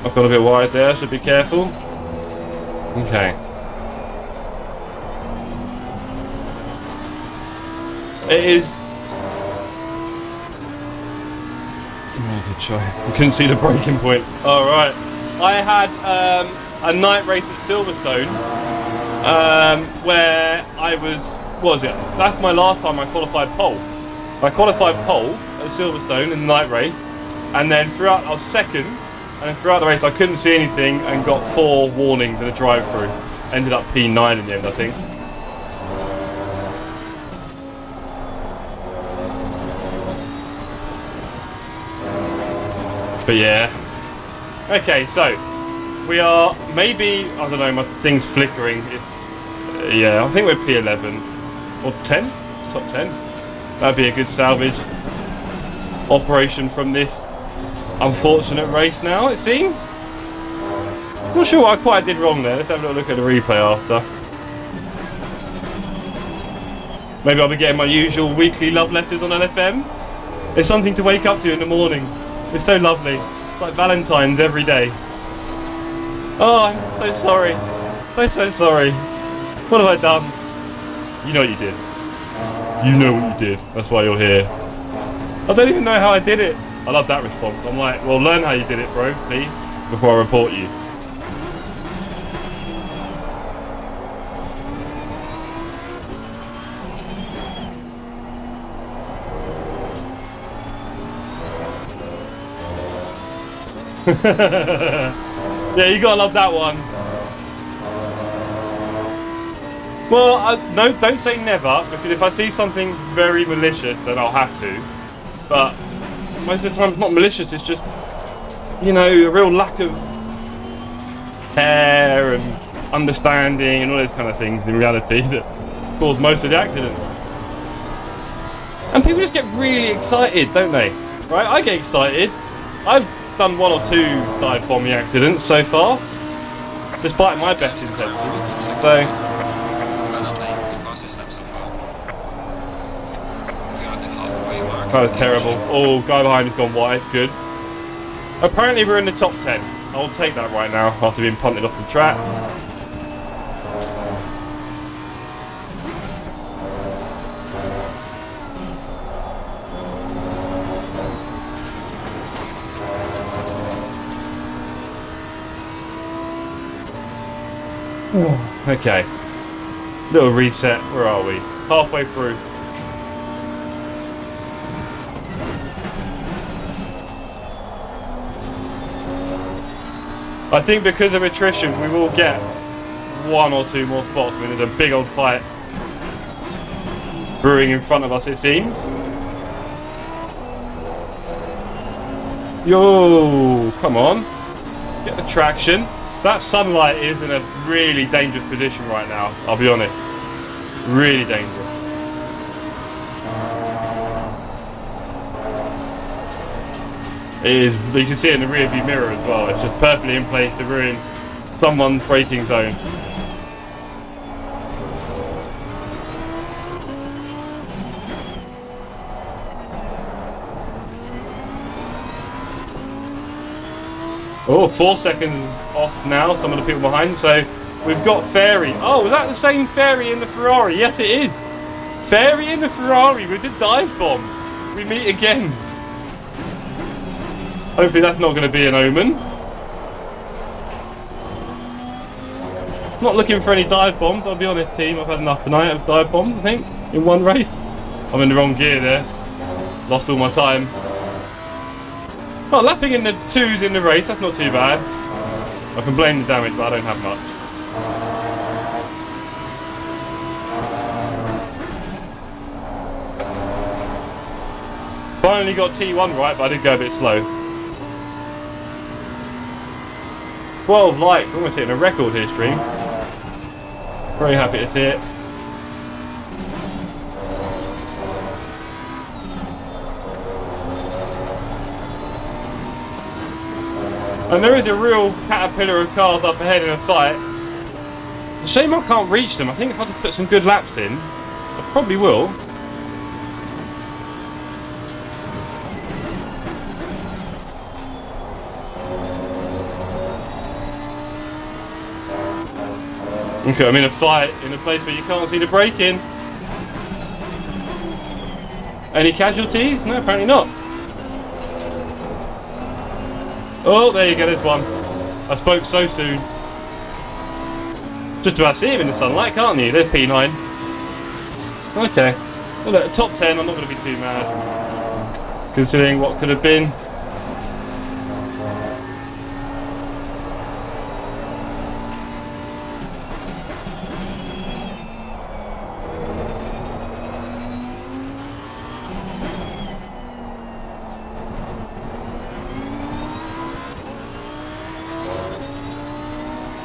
I've got a bit wide there, should be careful. Okay. It is. Good try. You couldn't see the breaking point. Alright. I had a night race at Silverstone where I was, what was it? That's my last time I qualified pole. I qualified pole at Silverstone in the night race, and then throughout, I was second, and then throughout the race I couldn't see anything and got 4 warnings in a drive-through. Ended up P9 in the end, I think. But yeah. Okay, so we are maybe, I don't know, my thing's flickering. It's yeah, I think we're P11 or 10, top 10. That'd be a good salvage operation from this unfortunate race now, it seems. Not sure what I quite did wrong there. Let's have a little look at the replay after. Maybe I'll be getting my usual weekly love letters on LFM. It's something to wake up to in the morning. It's so lovely. It's like Valentine's every day. Oh, I'm so sorry. So sorry. What have I done? You know what you did. You know what you did. That's why you're here. I don't even know how I did it. I love that response. I'm like, well, learn how you did it, bro, please, before I report you. Yeah, you gotta love that one. Well, no, don't say never, because if I see something very malicious, then I'll have to. But most of the time, it's not malicious. It's just, you know, a real lack of care and understanding and all those kind of things in reality that cause most of the accidents. And people just get really excited, don't they? Right? I get excited. I've done 1 or 2 dive bombing accidents so far, despite my best intentions. So, Well done, mate. The fastest lap so far. We are at the halfway mark. that was terrible. Oh, guy behind has gone wide. Good. Apparently we're in the top 10. I'll take that right now after being punted off the track. Okay. Little reset. Where are we? Halfway through. I think because of attrition, we will get 1 or 2 more spots. I mean, there's a big old fight brewing in front of us, it seems. Yo, come on. Get the traction. That sunlight is in a really dangerous position right now, I'll be honest. Really dangerous. It is, you can see it in the rear view mirror as well. It's just perfectly in place to ruin someone's braking zone. Oh, 4 seconds off now, some of the people behind. So we've got Fairy. Oh, is that the same Fairy in the Ferrari? Yes, it is. Fairy in the Ferrari with the dive bomb. We meet again. Hopefully that's not going to be an omen. Not looking for any dive bombs, I'll be honest, team. I've had enough tonight of dive bombs, I think, in one race. I'm in the wrong gear there. Lost all my time. Well, lapping in the 2s in the race, that's not too bad. I can blame the damage, but I don't have much. Finally got T1 right, but I did go a bit slow. 12 likes, almost hitting a record here, stream. Very happy to see it. And there is a real caterpillar of cars up ahead in a fight. It's a shame I can't reach them. I think if I could put some good laps in, I probably will. Okay, I'm in a fight in a place where you can't see the braking. Any casualties? No, apparently not. Oh, there you go, there's one. I spoke so soon. Just about see him in the sunlight, can't you? There's P9. Okay. Well, look, top 10, I'm not going to be too mad. Considering what could have been.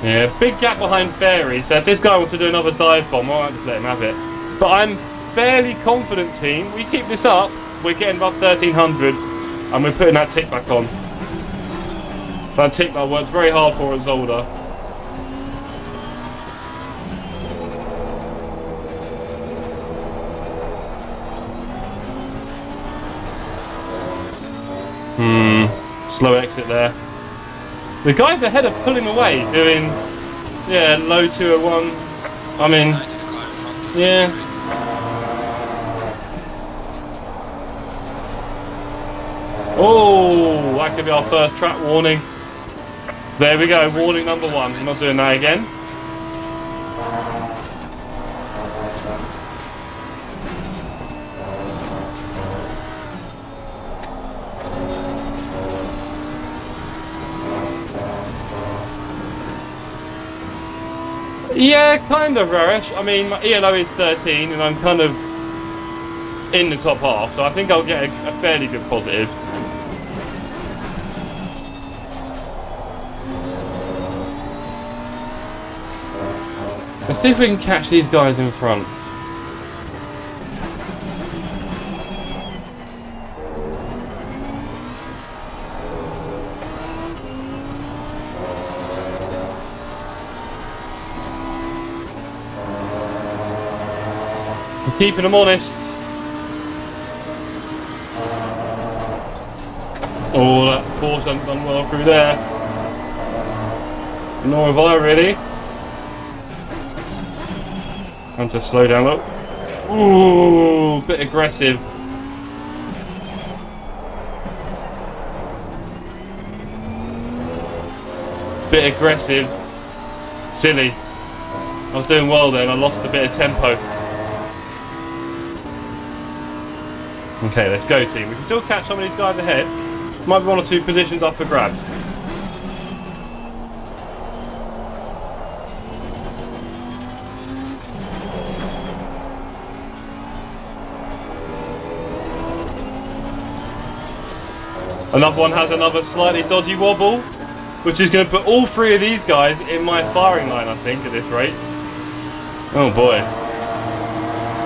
Yeah, big gap behind Fairy, so if this guy wants to do another dive bomb, I might just let him have it. But I'm fairly confident, team, we keep this up, we're getting above 1300, and we're putting that tick back on. That tick that worked very hard for us older. Slow exit there. The guys ahead are pulling away, doing, yeah, low 201. I mean, yeah. Oh, that could be our first track warning. There we go, warning number 1. We're not doing that again. Yeah, kind of rarish. I mean, my ELO is 13 and I'm kind of in the top half, so I think I'll get a fairly good positive. Let's see if we can catch these guys in front. I'm keeping them honest. Oh, that Porsche hasn't done well through there. Nor have I really. And to slow down, look. Ooh, bit aggressive. Bit aggressive. Silly. I was doing well then, I lost a bit of tempo. Okay, let's go team. We can still catch some of these guys ahead. Might be 1 or 2 positions up for grabs. Another one has another slightly dodgy wobble, which is going to put all 3 of these guys in my firing line, I think, at this rate. Oh boy.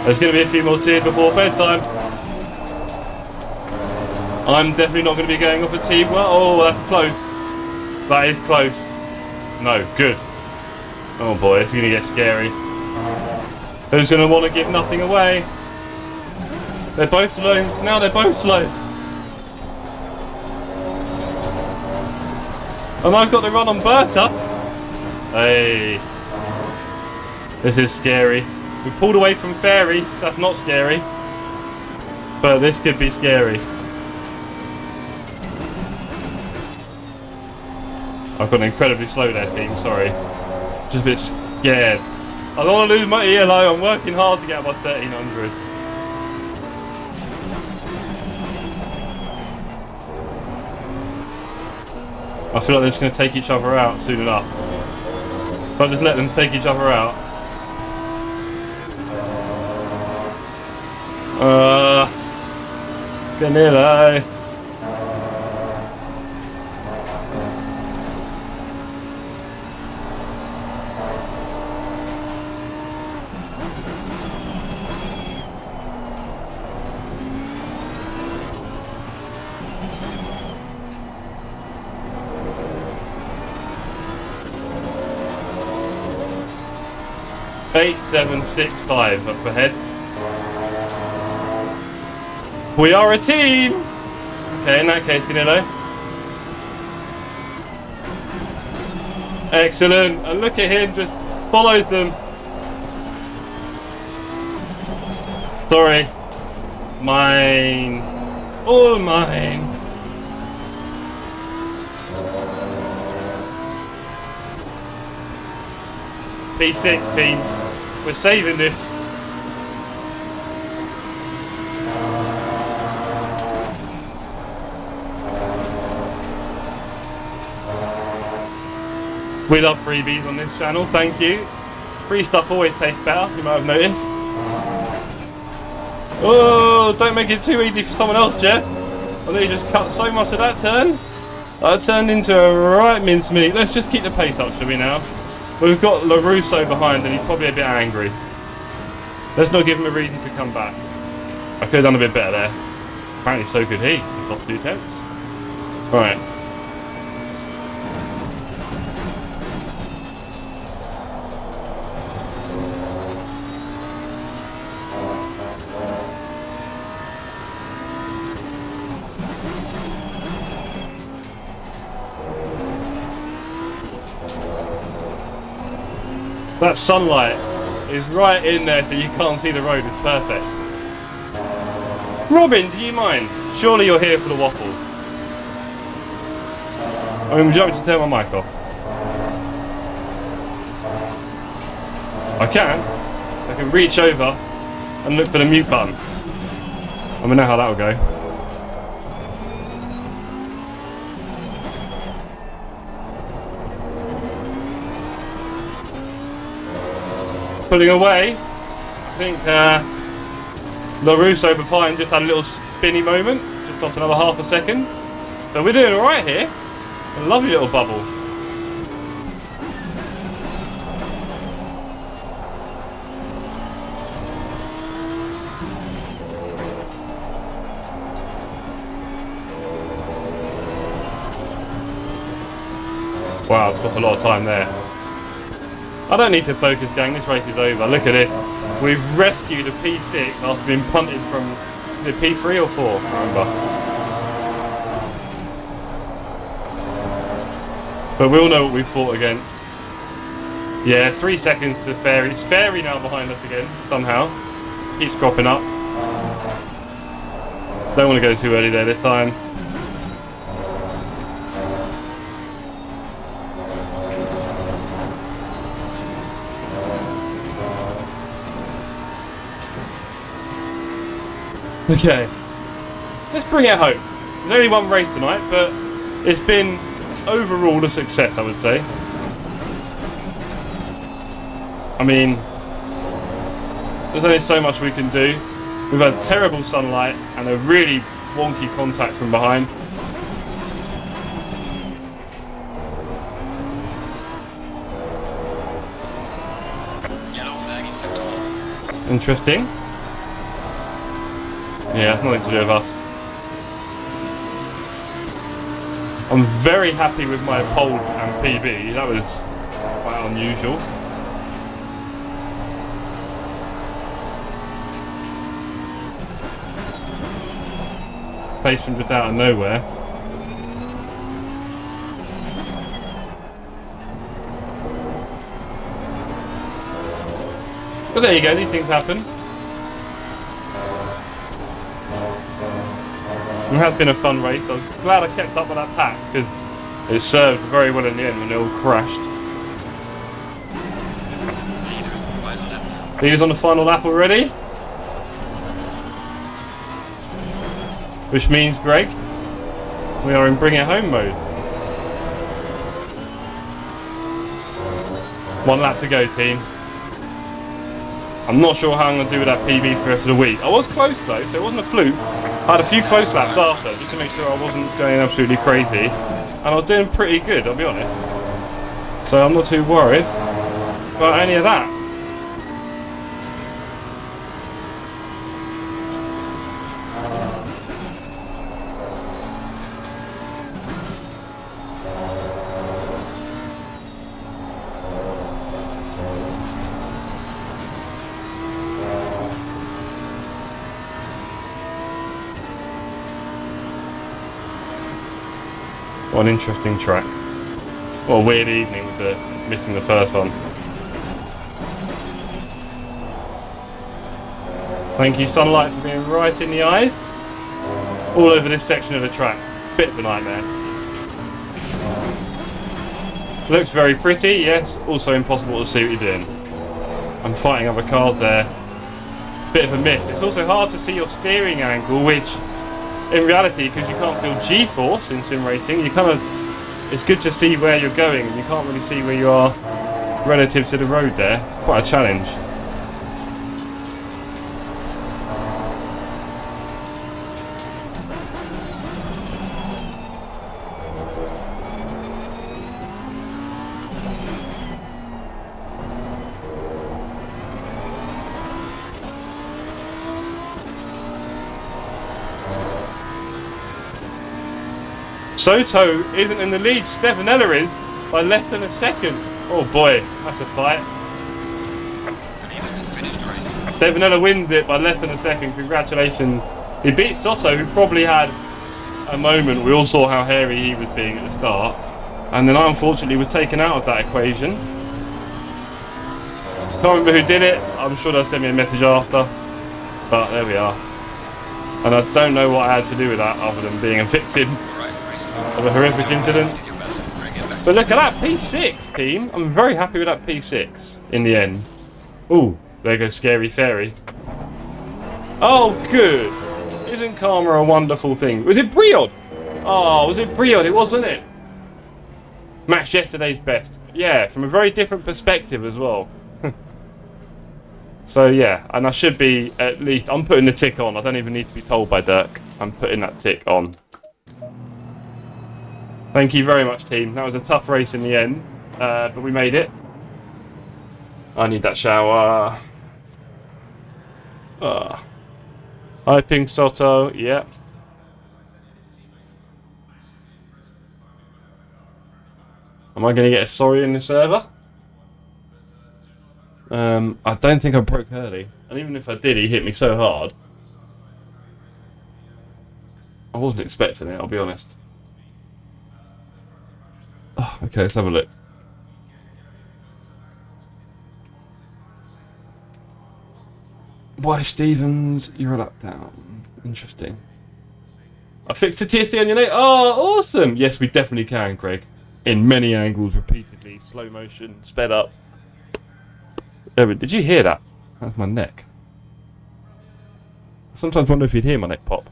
There's going to be a few more tears before bedtime. I'm definitely not going to be going off a team. Well, oh, that's close. That is close. No, good. Oh boy, it's going to get scary. Who's going to want to give nothing away? They're both slow. Now they're both slow. And I've got to run on Berta. Hey. This is scary. We pulled away from fairies. That's not scary. But this could be scary. I've got incredibly slow there, team. Sorry. Just a bit scared. I don't want to lose my ELO. I'm working hard to get above 1300. I feel like they're just going to take each other out soon enough. If I just let them take each other out. Canelo. Eight, 7, 6, 5 up ahead. We are a team! Okay, in that case, Canelo. Excellent. And look at him, just follows them. Sorry. Mine. All mine. P6 team. We're saving this. We love freebies on this channel, thank you. Free stuff always tastes better, you might have noticed. Oh, don't make it too easy for someone else, Jeff. I know you just cut so much of that turn. That turned into a right mincemeat. Let's just keep the pace up, shall we now? We've got LaRusso behind and he's probably a bit angry. Let's not give him a reason to come back. I could have done a bit better there. Apparently so could he. He's got 2 attempts. Right. That sunlight is right in there so you can't see the road. It's perfect. Robin, do you mind? Surely you're here for the waffle. I mean, would you like me to turn my mic off? I can reach over and look for the mute button. I mean, know how that will go. Pulling away. I think LaRusso behind just had a little spinny moment, just lost another half a second. So we're doing alright here. A lovely little bubble. Wow, I've got a lot of time there. I don't need to focus, gang. This race is over. Look at this. We've rescued a P6 after being punted from the P3 or 4, I remember. But we all know what we've fought against. Yeah, 3 seconds to Fairy. It's Fairy now behind us again, somehow. Keeps dropping up. Don't want to go too early there this time. Okay, let's bring it home. There's only one race tonight, but it's been overall a success, I would say. I mean, there's only so much we can do. We've had terrible sunlight and a really wonky contact from behind. Yellow flag in sector 1. Interesting. Yeah, it's nothing to do with us. I'm very happy with my pole and PB. That was quite unusual. Pace from just out of nowhere. But there you go, these things happen. It has been a fun race. I'm glad I kept up with that pack because it served very well in the end when they all crashed. Leaders on the final lap already. Which means, Greg, we are in bring it home mode. 1 lap to go, team. I'm not sure how I'm going to do with that PB for the rest of the week. I was close though, so it wasn't a fluke. I had a few close laps after, just to make sure I wasn't going absolutely crazy. And I was doing pretty good, I'll be honest. So I'm not too worried about any of that. What an interesting track. What a weird evening with the missing the first one. Thank you, sunlight, for being right in the eyes. All over this section of the track. Bit of a nightmare. Looks very pretty, yes. Also impossible to see what you're doing. I'm fighting other cars there. Bit of a myth. It's also hard to see your steering angle, which in reality, because you can't feel G-force in sim racing, you kind of, it's good to see where you're going, and you can't really see where you are relative to the road there. Quite a challenge. Soto isn't in the lead, Stefanella is, by less than a second. Oh boy, that's a fight. Stefanella wins it by less than a second, congratulations. He beat Soto, who probably had a moment. We all saw how hairy he was being at the start. And then I unfortunately was taken out of that equation. Can't remember who did it, I'm sure they'll send me a message after. But there we are. And I don't know what I had to do with that other than being a victim of a horrific incident. But look at that P6, team. I'm very happy with that P6 in the end. Ooh, there goes Scary Fairy. Oh, good. Isn't karma a wonderful thing? Was it Briod? Oh, was it Briod? It was, wasn't it? Matched yesterday's best. Yeah, from a very different perspective as well. So yeah, and I should be at least, I'm putting the tick on. I don't even need to be told by Dirk. I'm putting that tick on. Thank you very much, team. That was a tough race in the end, but we made it. I need that shower. Hi, Pink Soto. Yeah. Am I going to get a sorry in the server? I don't think I broke Hurley. And even if I did, he hit me so hard. I wasn't expecting it, I'll be honest. Oh, okay, let's have a look. Why, Stevens, you're a lap down. Interesting. I fixed the TSC on your name. Oh, awesome! Yes, we definitely can, Craig. In many angles, repeatedly, slow motion, sped up. Did you hear that? That's my neck. I sometimes wonder if you'd hear my neck pop.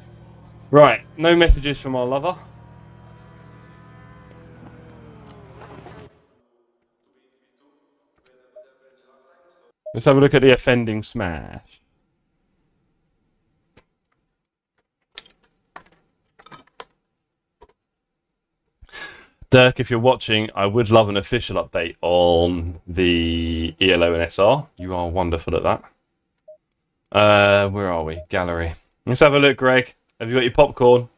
Right, no messages from our lover. Let's have a look at the offending smash. Dirk, if you're watching, I would love an official update on the ELO and SR. You are wonderful at that. Where are we? Gallery. Let's have a look, Greg. Have you got your popcorn?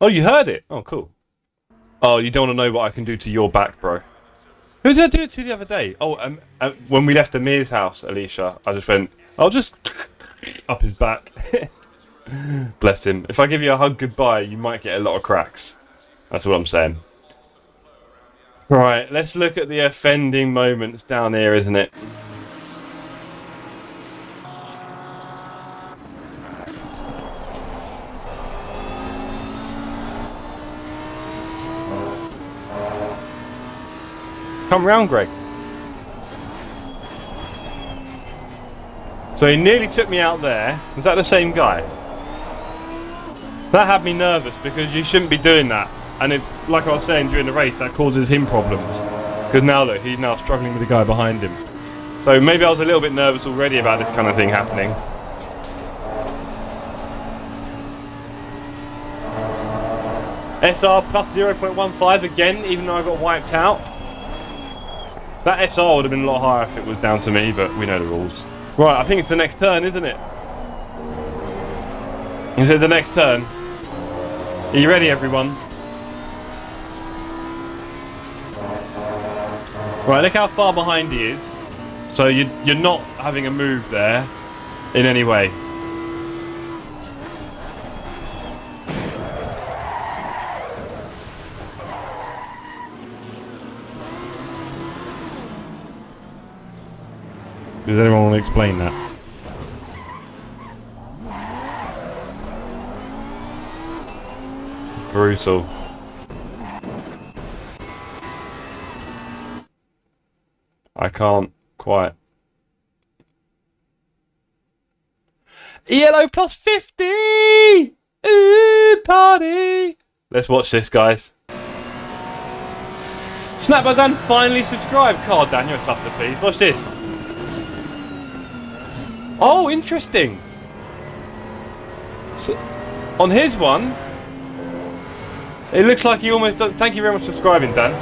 Oh, you heard it? Oh, cool. Oh, you don't want to know what I can do to your back, bro. Who did I do it to the other day? Oh, when we left Amir's house, Alicia, I just went, I'll just up his back. Bless him. If I give you a hug goodbye, you might get a lot of cracks. That's what I'm saying. Right, let's look at the offending moments down here, isn't it? Come round, Greg. So he nearly took me out there. Was that the same guy? That had me nervous because you shouldn't be doing that. And it, like I was saying during the race, that causes him problems. Because now look, he's now struggling with the guy behind him. So maybe I was a little bit nervous already about this kind of thing happening. SR plus 0.15 again, even though I got wiped out. That SR would have been a lot higher if it was down to me, but we know the rules. Right, I think it's the next turn, isn't it? Is it the next turn? Are you ready, everyone? Right, look how far behind he is. So you're not having a move there in any way. Does anyone want to explain that? Brutal. I can't quite. ELO plus 50! Ooh, party! Let's watch this, guys. Snap by Dan finally subscribed. God, Dan, you're tough to please. Watch this. Oh, interesting. So, on his one, it looks like he almost done. Thank you very much for subscribing, Dan.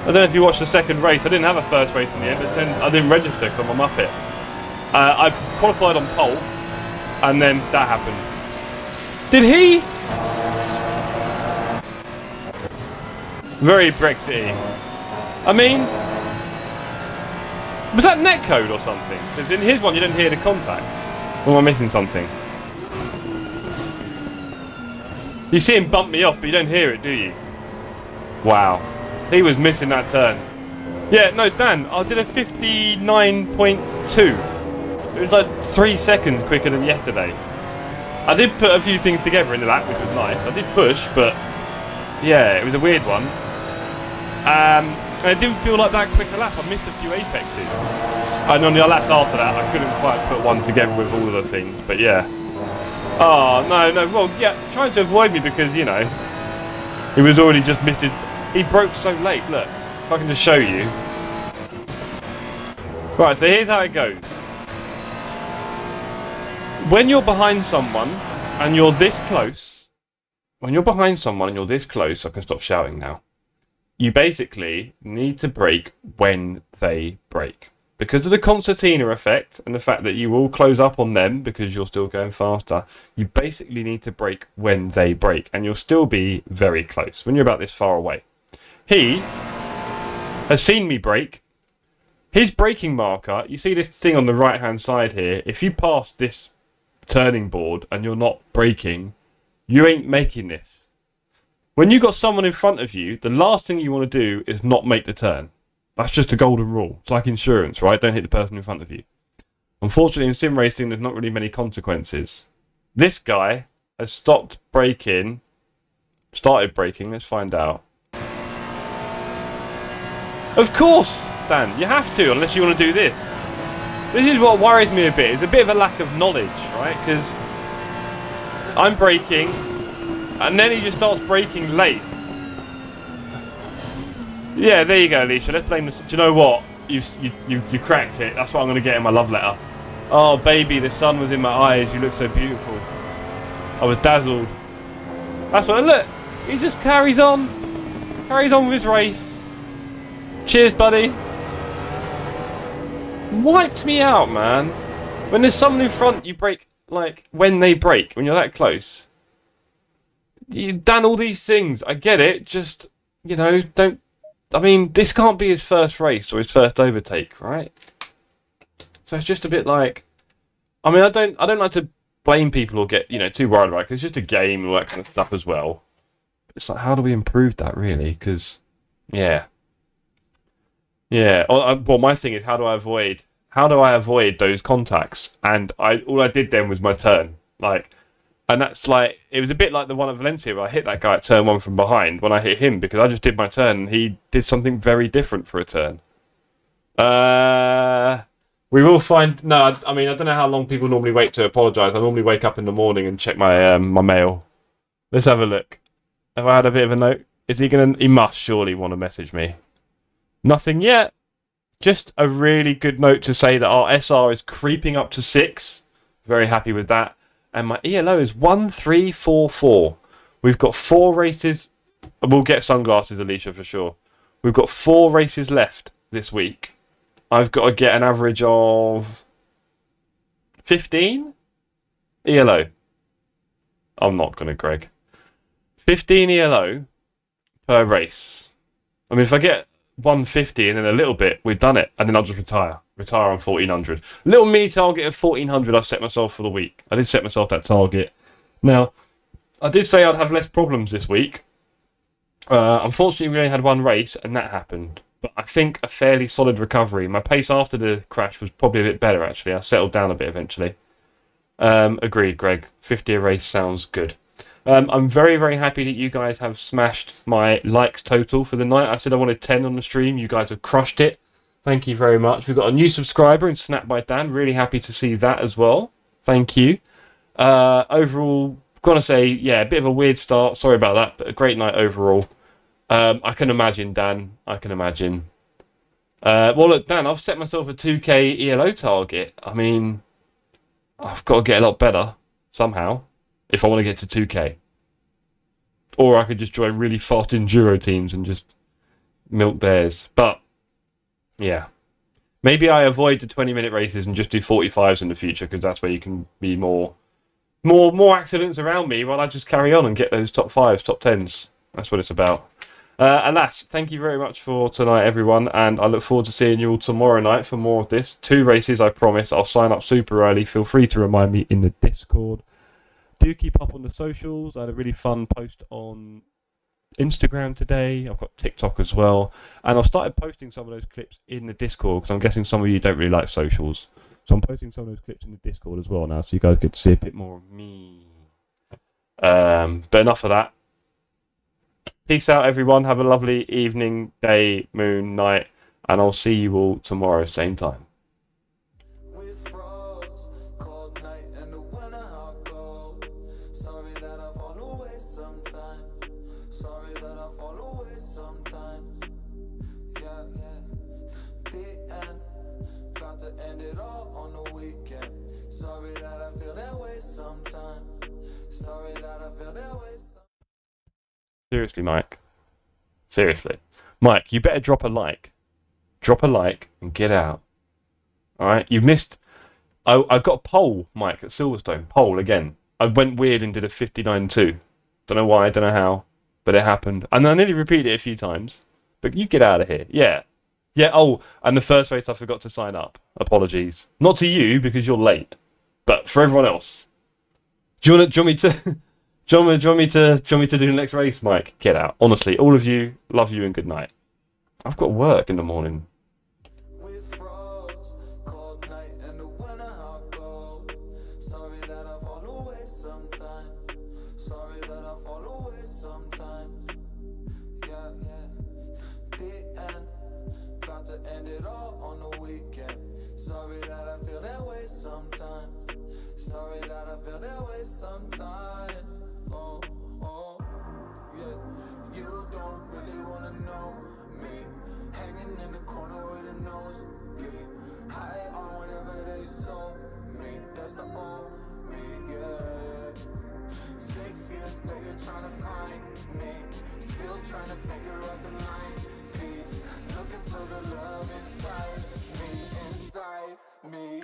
I don't know if you watched the second race. I didn't have a first race in the end. I didn't register because I'm a Muppet. I qualified on pole, and then that happened. Did he? Very Brexity. I mean, was that netcode or something? Because in his one you didn't hear the contact. Or am I missing something? You see him bump me off, but you don't hear it, do you? Wow. He was missing that turn. Yeah, no, Dan, I did a 59.2. It was like 3 seconds quicker than yesterday. I did put a few things together in the lap, which was nice. I did push, but yeah, it was a weird one. And it didn't feel like that quick a lap. I missed a few apexes. And on the laps after that, I couldn't quite put one together with all of the things, but yeah. Oh, no, well, yeah, trying to avoid me because, you know, he was already just missed it. He broke so late, look. If I can just show you. Right, so here's how it goes. When you're behind someone and you're this close, I can stop shouting now. You basically need to brake when they brake. Because of the concertina effect and the fact that you will close up on them because you're still going faster, you basically need to brake when they brake. And you'll still be very close when you're about this far away. he has seen me brake. His braking marker, you see this thing on the right hand side here, if you pass this turning board and you're not braking, you ain't making this. When you got someone in front of you, the last thing you want to do is not make the turn. That's just a golden rule. It's like insurance, right? Don't hit the person in front of you. Unfortunately, in sim racing, there's not really many consequences. This guy has stopped braking, started braking, let's find out. Of course, Dan, you have to, unless you want to do this. This is what worries me a bit. It's a bit of a lack of knowledge, right? Because I'm braking, and then he just starts braking late. Yeah, there you go, Alicia. Let's blame this. Do you know what? You cracked it. That's what I'm going to get in my love letter. Oh, baby, the sun was in my eyes. You look so beautiful. I was dazzled. That's what. Look, he just carries on with his race. Cheers, buddy. Wiped me out, man. When there's someone in front, you brake like when they brake. When you're that close, you've done all these things. I get it. Just don't. I mean, this can't be his first race or his first overtake, right? So it's just a bit like, I mean, I don't like to blame people or get too worried about it, 'cause it's just a game and all that kind of stuff as well. But it's like, how do we improve that really? Because, yeah. Well, my thing is, how do I avoid those contacts? And all I did then was my turn, and that's like, it was a bit like the one at Valencia where I hit that guy at turn 1 from behind when I hit him, because I just did my turn and he did something very different for a turn. We will find. No, I mean, I don't know how long people normally wait to apologise. I normally wake up in the morning and check my my mail. Let's have a look. Have I had a bit of a note? Is he gonna? He must surely want to message me. Nothing yet. Just a really good note to say that our SR is creeping up to 6. Very happy with that. And my ELO is 1344. We've got 4 races. We'll get sunglasses, Alicia, for sure. We've got 4 races left this week. I've got to get an average of 15 ELO. I'm not going to, Greg. 15 ELO per race. I mean, if I get 150 and then a little bit, we've done it. And then I'll just retire on 1400. Little mini target of 1400 I've set myself for the week. I did set myself that target. Now, I did say I'd have less problems this week. Unfortunately, we only had 1 race and that happened. But I think a fairly solid recovery. My pace after the crash was probably a bit better, actually. I settled down a bit eventually. Agreed, Greg. 50 a race sounds good. I'm very, very happy that you guys have smashed my likes total for the night. I said I wanted 10 on the stream. You guys have crushed it. Thank you very much. We've got a new subscriber in Snap by Dan. Really happy to see that as well. Thank you. Overall, got to say, yeah, a bit of a weird start. Sorry about that, but a great night overall. I can imagine, Dan. I can imagine. Well, look, Dan, I've set myself a 2k ELO target. I mean, I've got to get a lot better somehow if I want to get to 2k. Or I could just join really fast enduro teams and just milk theirs. But, yeah. Maybe I avoid the 20-minute races and just do 45s in the future, because that's where you can be more accidents around me while I just carry on and get those top 5s, top 10s. That's what it's about. Alas, thank you very much for tonight, everyone, and I look forward to seeing you all tomorrow night for more of this. 2 races, I promise. I'll sign up super early. Feel free to remind me in the Discord. Do keep up on the socials. I had a really fun post on Instagram today. I've got TikTok as well. And I've started posting some of those clips in the Discord, because I'm guessing some of you don't really like socials. So I'm posting some of those clips in the Discord as well now, so you guys get to see a bit more of me. But enough of that. Peace out, everyone. Have a lovely evening, day, moon, night, and I'll see you all tomorrow, same time. Seriously, Mike. Seriously. Mike, you better drop a like. Drop a like and get out. Alright? You've missed... I got a poll, Mike, at Silverstone. Poll again. I went weird and did a 59.2. Don't know why, don't know how, but it happened. And I nearly repeated it a few times. But you get out of here. Yeah. Yeah, oh, and the first race I forgot to sign up. Apologies. Not to you, because you're late. But for everyone else. Do you want me to do you want me to do the next race, Mike? Get out. Honestly, all of you, love you and good night. I've got work in the morning. Sorry that I feel that way sometimes. Oh, oh, yeah. You don't really wanna know me. Hanging in the corner with a nosebleed. High on whatever they sold me. That's the old me, yeah. 6 years later trying to find me. Still trying to figure out the line piece. Looking for the love inside me.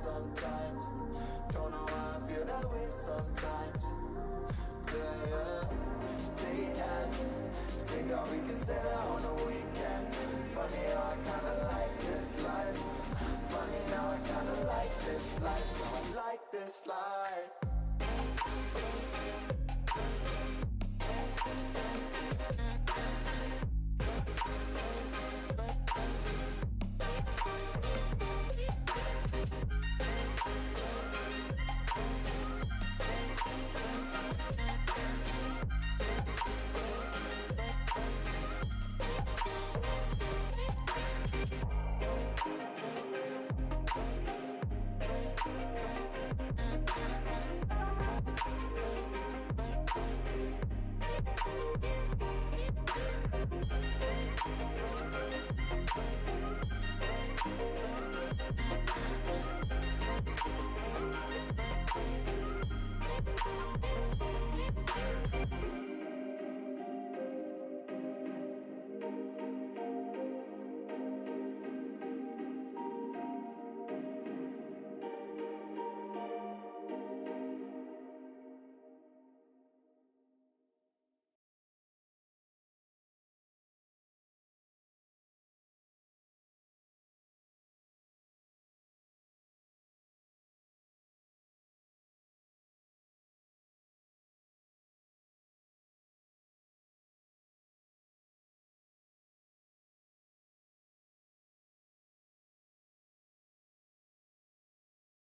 Sometimes, don't know how I feel that way sometimes. Yeah, the end. Think how we can set out on the weekend. Funny how I kinda like this life. Funny how I kinda like this life. I like this life.